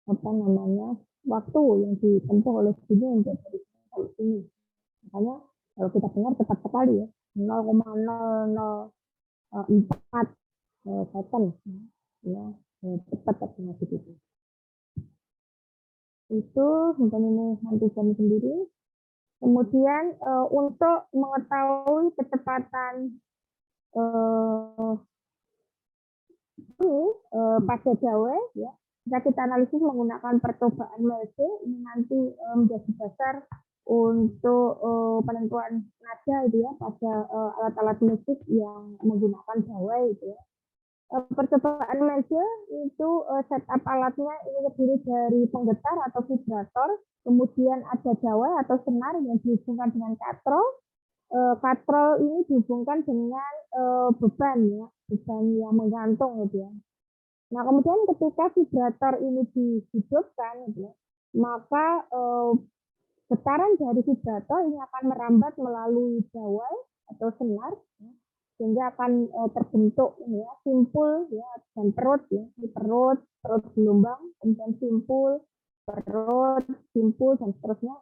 apa namanya? Waktu yang ditempuh oleh sini untuk dari sini. Makanya kalau kita dengar cepat sekali ya. 0,004 second. Ya, cepat estimasi itu. Itu ini nanti kami sendiri. Kemudian untuk mengetahui kecepatan ini pada Jawa ya, bisa kita analisis menggunakan percobaan Morse. Ini nanti menjadi dasar untuk penentuan nada itu ya pada alat-alat musik yang menggunakan Jawa itu ya. Percobaan Morse itu setup alatnya ini terdiri dari penggetar atau vibrator, kemudian ada Jawa atau senar yang dihubungkan dengan katrol. Katrol ini dihubungkan dengan beban ya, beban yang menggantung gitu ya. Nah kemudian ketika vibrator ini dihidupkan gitu ya, maka getaran dari vibrator ini akan merambat melalui Jawa atau senar ya, sehingga akan terbentuk ini ya, simpul ya, dan perut ya, ini perut gelombang, kemudian simpul, perut, simpul dan seterusnya.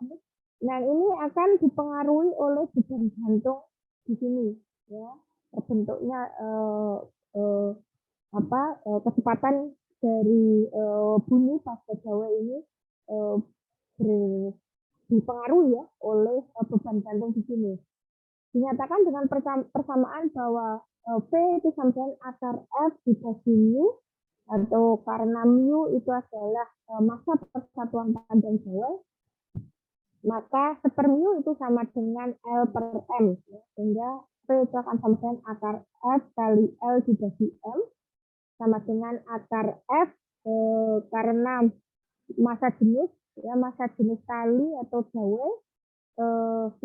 Nah ini akan dipengaruhi oleh beban jantung di sini ya, terbentuknya kecepatan dari bunyi pasca Jawa ini dipengaruhi ya oleh beban jantung di sini. Dinyatakan dengan persamaan bahwa V itu sama dengan akar F dibagi mu, atau karena mu itu adalah massa persatuan panjang Jawa, maka sepermu itu sama dengan L per M, ya. Sehingga V itu akan sama dengan akar F kali L dibagi M, sama dengan akar F karena massa jenis, ya massa jenis kali atau Jawa,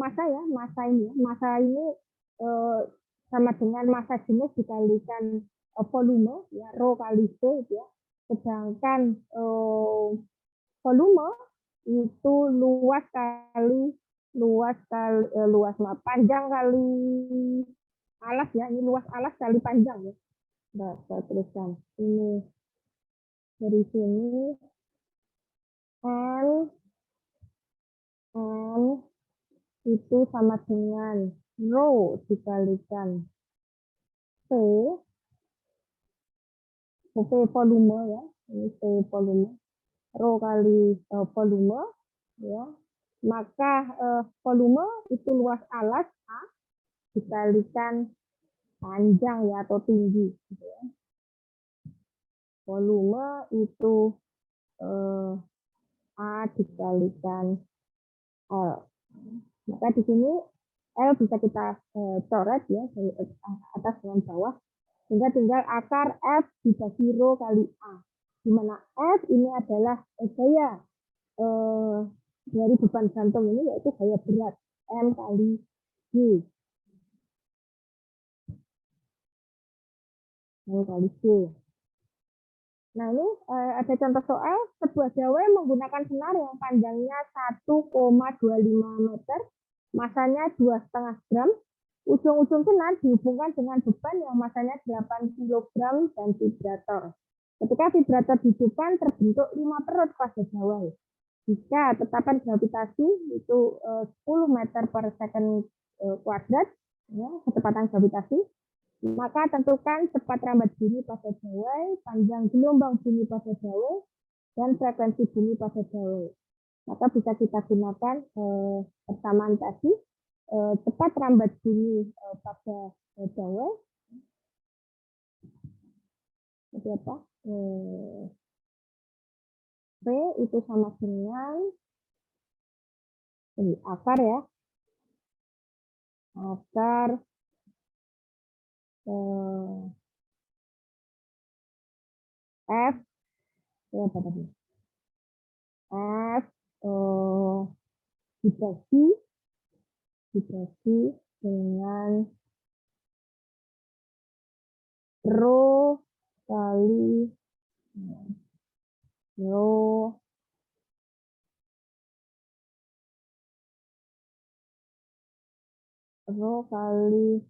massa ini sama dengan massa jenis dikalikan volume, ya rho kali C, ya. Sedangkan volume itu panjang kali alas ya, ini luas alas kali panjang ya. Nah, saya tuliskan ini dari sini N itu sama dengan rho dikalikan V volume ya, ini V volume, rho kali volume ya, maka volume itu luas alas A dikalikan panjang ya atau tinggi gitu ya. Volume itu A dikalikan L. Maka di sini L bisa kita coret ya dari atas dengan bawah, sehingga tinggal akar F dibagi rho kali A, di mana F ini adalah gaya dari beban jantung ini, yaitu gaya berat M kali G. M kali G. Nah ini ada contoh soal sebuah Jawa menggunakan senar yang panjangnya 1,25 meter, masanya 2,5 gram. Ujung-ujung senar dihubungkan dengan beban yang masanya 8 kg dan vibrator. Ketika vibrator dihidupkan terbentuk 5 perut pada Jawa. Jika tetapan gravitasi itu 10 meter per second kuadrat, ya, kecepatan gravitasi, maka tentukan cepat rambat bunyi pada Jawa, panjang gelombang bunyi pada Jawa, dan frekuensi bunyi pada Jawa. Maka bisa kita gunakan persamaan tadi, cepat rambat bunyi pada Jawa. Jadi apa? V itu sama dengan akar ya. Akar F apa tadi? F dibagi dengan rho kali rho kali,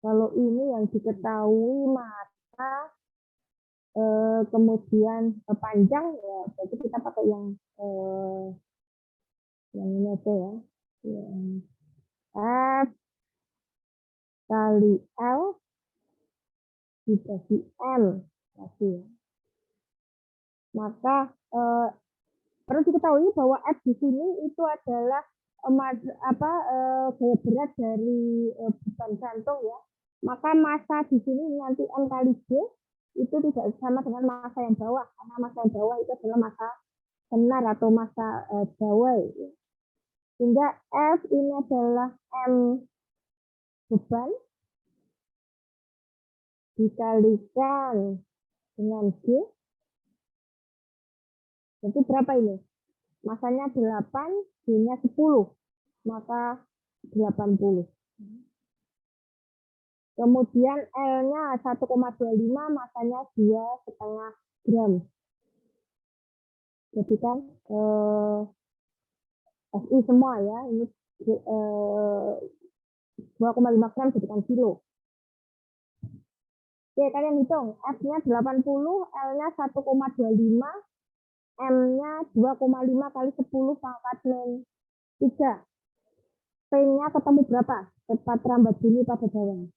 kalau ini yang diketahui maka kemudian panjang ya berarti kita pakai yang ini aja ya, yang F kali L dibagi M berarti ya. Maka perlu diketahui bahwa F di sini itu adalah gaya berat dari beban jantung ya. Maka massa di sini nanti M kali G itu tidak sama dengan massa yang bawah, karena massa yang bawah itu adalah massa benar atau massa gawai. Ya. Sehingga F ini adalah M beban dikalikan dengan G. Jadi berapa ini? Masanya 8, G-nya 10, maka 80. Kemudian L-nya 1,25, masanya 2,5 gram. Jadi kan SI semua ya, ini 2,5 gram jadikan kilo. Oke, kalian hitung. F-nya 80, L-nya 1,25, M-nya 2,5 kali 10 pangkat 3. P-nya ketemu berapa? Cepat rambat bunyi pada bawah.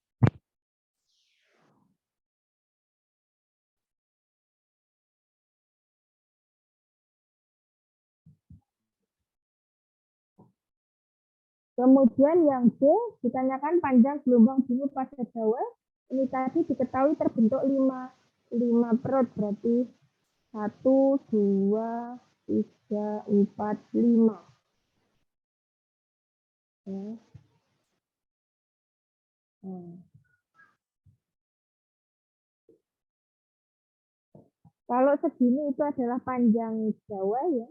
Kemudian yang B ditanyakan panjang gelombang bunyi pada bawah. Ini tadi diketahui terbentuk 5 perut, berarti 1, 2, 3, 4, 5. Ya. Kalau segini itu adalah panjang Jawa ya.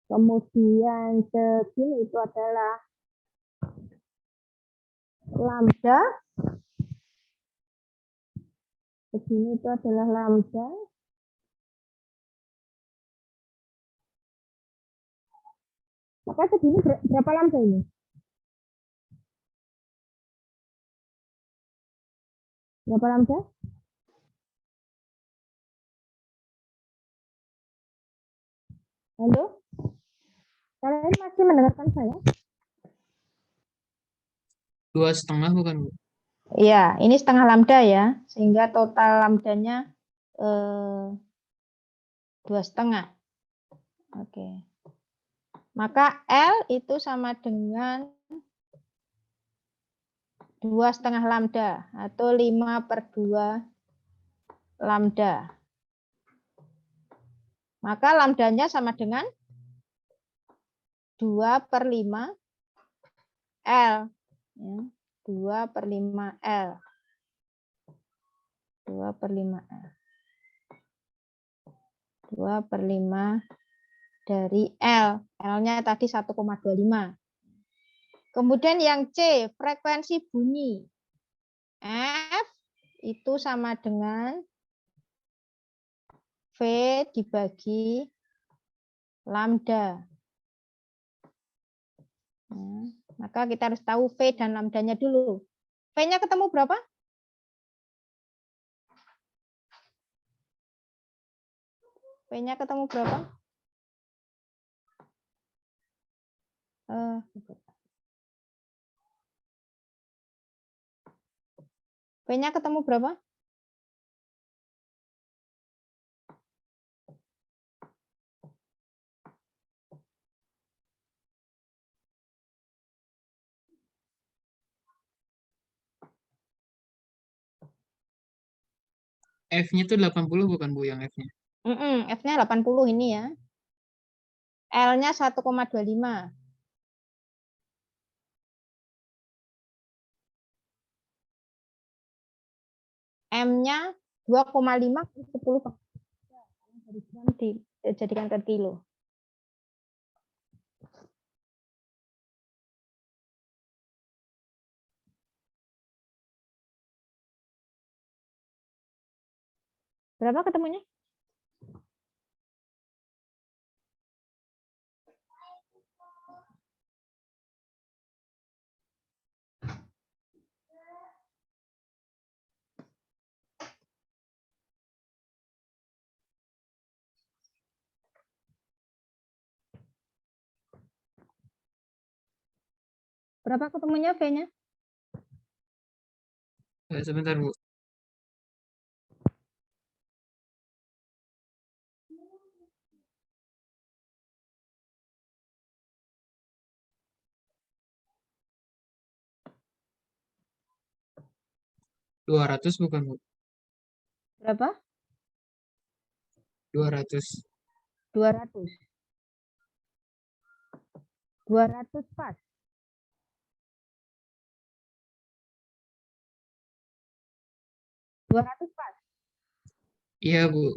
Kemudian segini itu adalah lambda. Segini itu adalah lambda. Maka segini berapa lambda ini? Berapa lambda? Halo? Kalian masih mendengarkan saya? 2,5 bukan, Bu? Iya, ini setengah lambda ya, sehingga total lambdanya 2,5. Oke. Maka L itu sama dengan 2,5 lambda atau 5/2 lambda. Maka lambdanya sama dengan 2/5 L. Ya, 2/5 L. 2/5 L. 2/5 dari L. L-nya tadi 1,25. Kemudian yang C, frekuensi bunyi. F itu sama dengan V dibagi lambda. Nah, maka kita harus tahu V dan lambdanya dulu. V-nya ketemu berapa? V-nya ketemu berapa? V-nya ketemu berapa? F-nya tuh 80 bukan Bu yang F-nya? F-nya 80 ini ya. L-nya 1,25. M-nya 2,5 kali 10 dari gram dijadikan per kilo. Berapa ketemunya? Berapa ketemunya V-nya? Sebentar Bu. Ratus bukan Bu? Berapa? 200. 200. 200 pas. 200 pas. Iya Bu,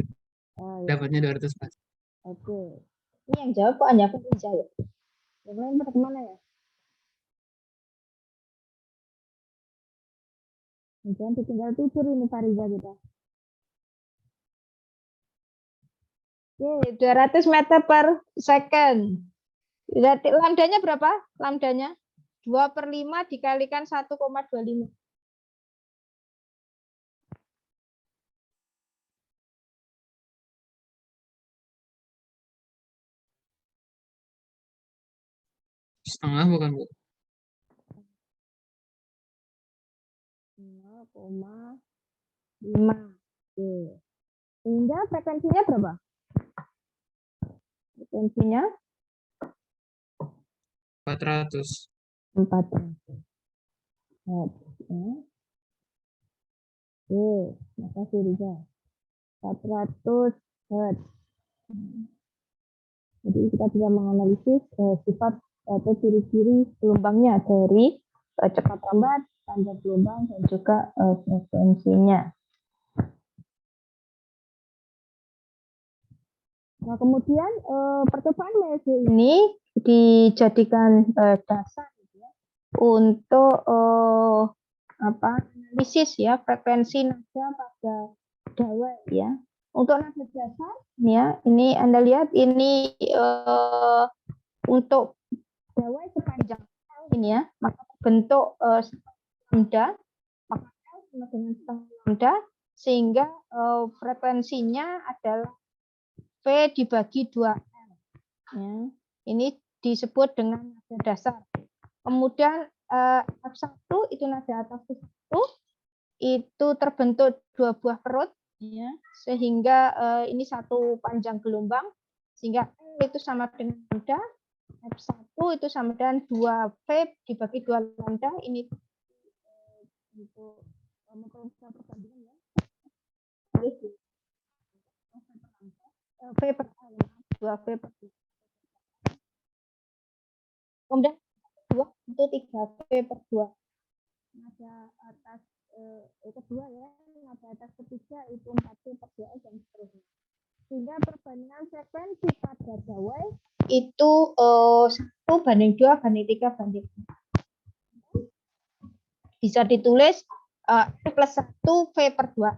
Oh, ya. dapatnya 200 pas. Oke. Ini yang jawab kok hanya aku Riza ya? Yang lain pada kemana ya? Jangan ditinggal tidur ini Pak Riza kita. Oke, 200 meter per second. Berarti lambdanya berapa? Lambdanya 2/5 dikalikan 1,25. Setengah bukan Bu? 0,5. Oke. Sehingga frekuensinya berapa? Frekuensinya 400. 400 Hertz. Ya. Oke, makasih Riza. 400 Hertz. Jadi kita bisa menganalisis sifat atau ciri-ciri gelombangnya dari cepat lambat, panjang gelombang, dan juga frekuensinya. Nah, kemudian percobaan WSJ ini dijadikan dasar gitu ya, untuk analisis ya frekuensi nada pada dawai ya. Untuk nada dasar ya, ini Anda lihat ini untuk dawai sepanjang L ini ya, maka bentuk lambda, maka L sama dengan setengah lambda, sehingga frekuensinya adalah V dibagi 2L. Ya. Ini disebut dengan nada dasar. Kemudian F1 itu nada atas 1, itu terbentuk 2 buah perut, ya, sehingga ini satu panjang gelombang, sehingga L itu sama dengan lambda, F1 itu sama dengan 2V dibagi 2 lambda, ini untuk memperoleh perbandingan ya. V per L, 2V per 2. Kemudian 2 itu 3V per 2. Nada atas kedua ya, nada atas ketiga itu 4V per 2 dan seterusnya. Sehingga perbandingan frekuensi pada dawai itu 1:2:3:4. Bisa ditulis N plus 1 V per 2.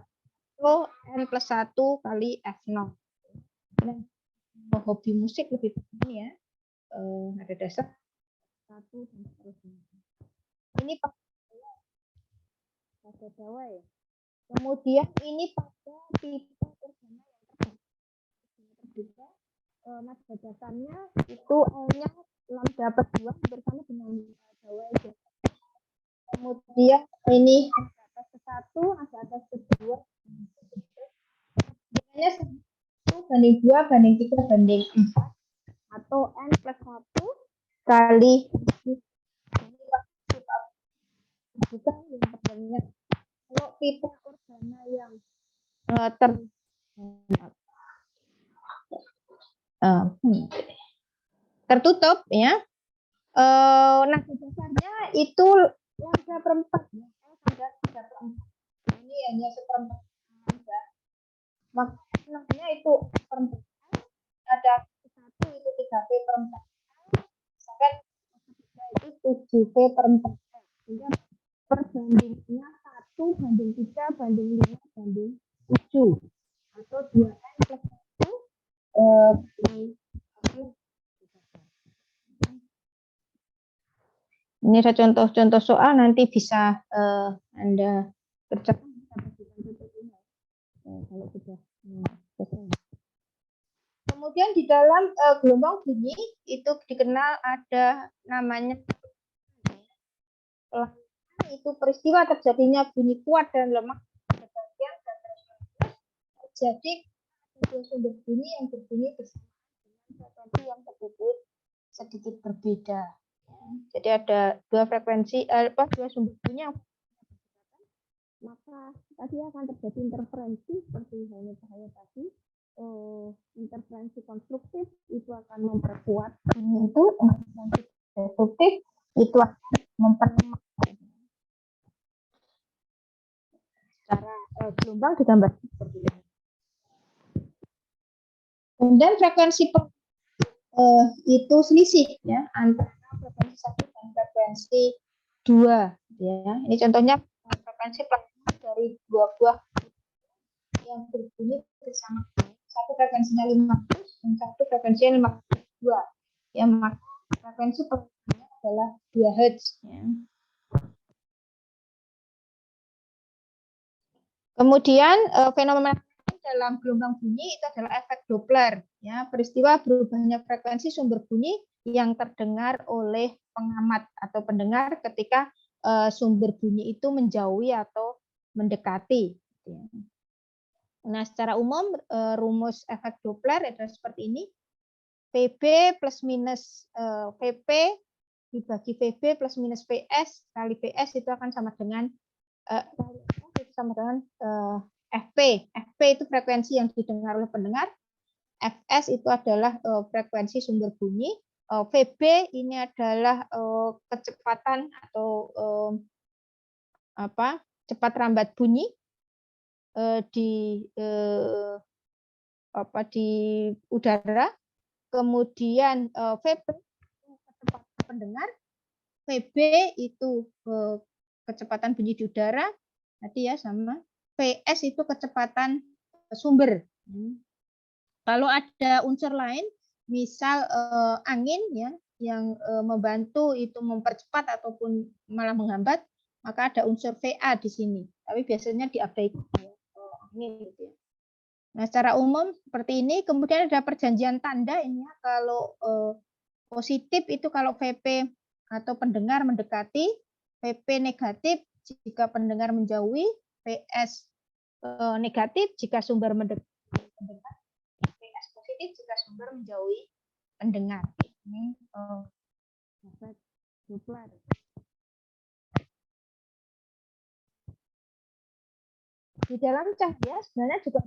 So, N plus 1 kali F0. Nah, hobi musik lebih ini ya. Ada dasar 1 dan seterusnya. Ini pada dawai. Kemudian ini pada pipa perdana yang terbuka. Nada dasarnya itu L-nya lambda per 2 bersama dengan dawai. Kemudian ini ada atas ke 1, ada atas ke 2. Biasanya 1:2:3:4 atau N plus 1 kali bukan yang perbanyak. Kalau pipa perdana yang tertutup ya. Nah dasarnya itu lambda perempat ya. Lambda 3/4. Ini hanya seperempat lambda. Maka namanya itu perempat. Ada 1 itu 3p/4. Sampai itu 7p/4. Sehingga perbandingannya 1/3/5/7 atau 2n+1. Ini ada contoh-contoh soal, nanti bisa Anda kerjakan kalau sudah selesai. Kemudian di dalam gelombang bunyi itu dikenal ada namanya itu peristiwa terjadinya bunyi kuat dan lemah sebagian dan terjadi sumber bunyi yang berbunyi bersama dengan frekuensi yang tersebut sedikit berbeda. Jadi ada dua frekuensi, dua sumber bunyi yang maka tadi akan terjadi interferensi seperti halnya cahaya tadi. Interferensi konstruktif itu akan memperkuat bunyi itu, interferensi destruktif itu akan memperlemah. Secara gelombang digambar seperti ini. Kemudian frekuensi itu selisih ya antara frekuensi 1 dan frekuensi 2 ya. Ini contohnya frekuensi dari dua buah yang berbunyi bersama. Satu frekuensinya 500 dan satu frekuensinya 52. Ya, maka frekuensi perbedaannya adalah 2 Hz ya. Kemudian fenomena dalam gelombang bunyi itu adalah efek Doppler ya, peristiwa berubahnya frekuensi sumber bunyi yang terdengar oleh pengamat atau pendengar ketika sumber bunyi itu menjauhi atau mendekati ya. Nah, secara umum rumus efek Doppler adalah seperti ini. VB plus minus VP dibagi VB plus minus PS kali PS itu akan sama dengan FP. FP itu frekuensi yang didengar oleh pendengar. Fs itu adalah frekuensi sumber bunyi. VB ini adalah kecepatan atau cepat rambat bunyi di udara. Kemudian VP kecepatan pendengar, VB itu kecepatan bunyi di udara, tadi ya sama. PS itu kecepatan sumber. Kalau ada unsur lain, misal angin ya, yang membantu itu mempercepat ataupun malah menghambat, maka ada unsur VA di sini. Tapi biasanya diabaikan angin gitu ya. Nah, secara umum seperti ini. Kemudian ada perjanjian tanda ini ya. Kalau positif itu kalau VP atau pendengar mendekati, VP negatif jika pendengar menjauhi, PS negatif jika sumber mendekat, PS positif jika sumber menjauhi pendengar. Ini efek Doppler. Di dalam cahaya sebenarnya juga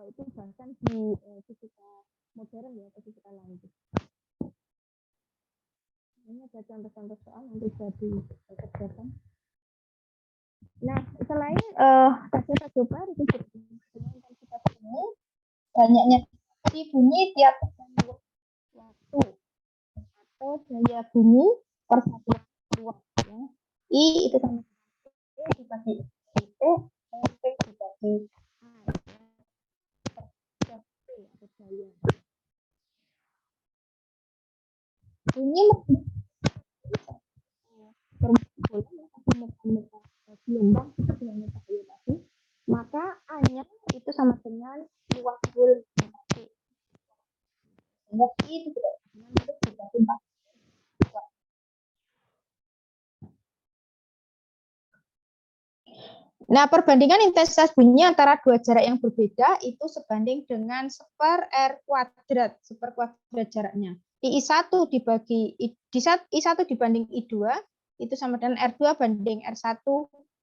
itu bahkan di fisika modern ya, atau fisika lanjut. Ini ada contoh-contoh soal nanti bisa dikerjakan. Nah, selain efek Doppler itu dengan intensitas bunyi, banyaknya bunyi tiap waktu atau daya bunyi per satu waktu ya. I itu sama E dibagi P, P dibagi bunyi gelombang seperti yang cahaya tadi, maka A-nya itu sama dengan luas bul sehingga I itu tidak dengan dibagi 4. Nah, perbandingan intensitas bunyi antara dua jarak yang berbeda itu sebanding dengan seper R kuadrat, seper kuadrat jaraknya. I1 dibagi I1 dibanding I2 itu sama dengan R2 banding R1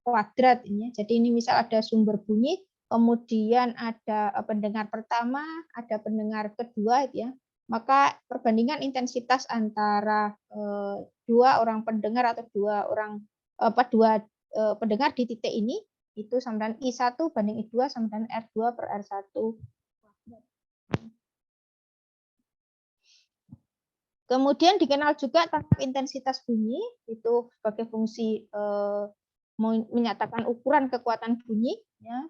kuadrat ini. Jadi ini misal ada sumber bunyi, kemudian ada pendengar pertama, ada pendengar kedua ya. Maka perbandingan intensitas antara dua orang pendengar atau dua pendengar di titik ini itu sama dengan I1 banding I2 sama dengan R2 per R1. Kemudian dikenal juga taraf intensitas bunyi, itu sebagai fungsi menyatakan ukuran kekuatan bunyi. Ya.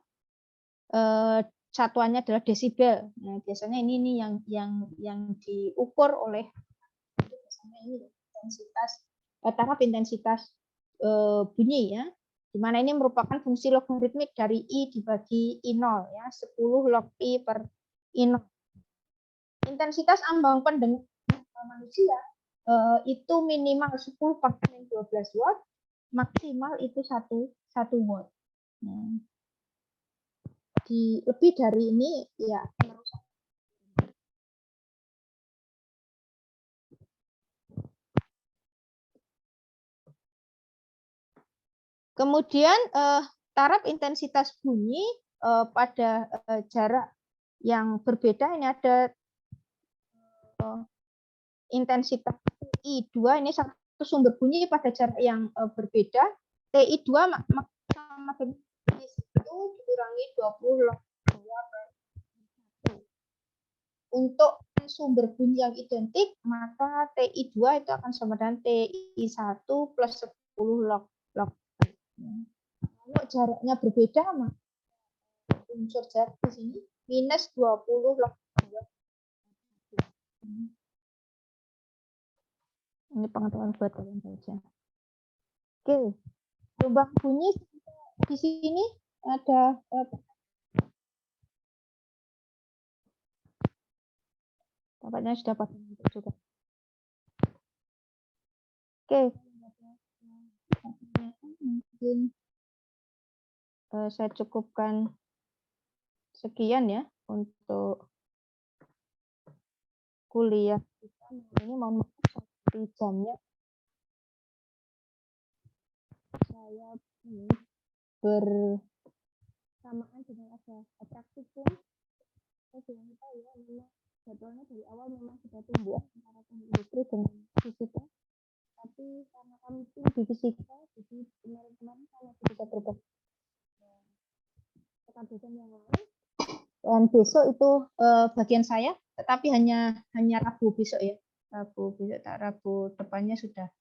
Satuannya adalah desibel. Nah, biasanya ini yang diukur oleh biasanya ini taraf intensitas bunyi ya. Di mana ini merupakan fungsi logaritmik dari I dibagi I0 ya, 10 log pi per I0. Intensitas ambang pendengar manusia itu minimal 10 pangkat 12 watt, maksimal itu 1 watt. Nah, lebih dari ini ya merusak. Kemudian taraf intensitas bunyi pada jarak yang berbeda, ini ada intensitas TI2, ini satu sumber bunyi pada jarak yang berbeda. TI2 sama dengan itu dikurangi 20 log 2 per 1. Untuk sumber bunyi yang identik, maka TI2 itu akan sama dengan TI1 plus 10 log. Kalau jaraknya berbeda, maka unsur jarak di sini minus 20 log 2. Ini pengetahuan buat kalian saja. Oke, lubang bunyi di sini ada tampaknya sudah pasti juga. Oke, mungkin saya cukupkan sekian ya untuk kuliah kita. Ini mohon maaf seperti jamnya. Saya bersamaan dengan ada praktikum. Saya jangan lupa ya, memang jadwalnya dari awal memang sudah tumbuh antara industri dengan fisika. Tapi karena kami tim di fisika, jadi kemarin-kemarin saya bisa berbagi rekan dosen yang lain. Dan besok itu bagian saya, tetapi hanya Rabu besok ya. Rabu besok, Rabu depannya sudah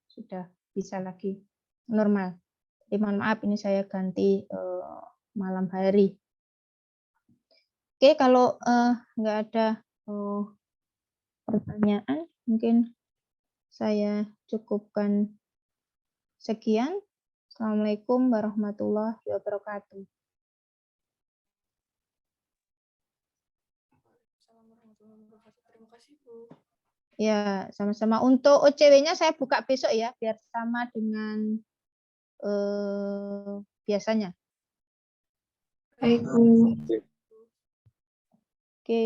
bisa lagi normal. Jadi mohon maaf ini saya ganti malam hari. Oke, kalau nggak ada pertanyaan, mungkin saya cukupkan sekian. Assalamualaikum warahmatullahi wabarakatuh. Terima kasih, Bu. Ya, sama-sama. Untuk OCW-nya saya buka besok ya, biar sama dengan biasanya. Baik, Bu. Oke.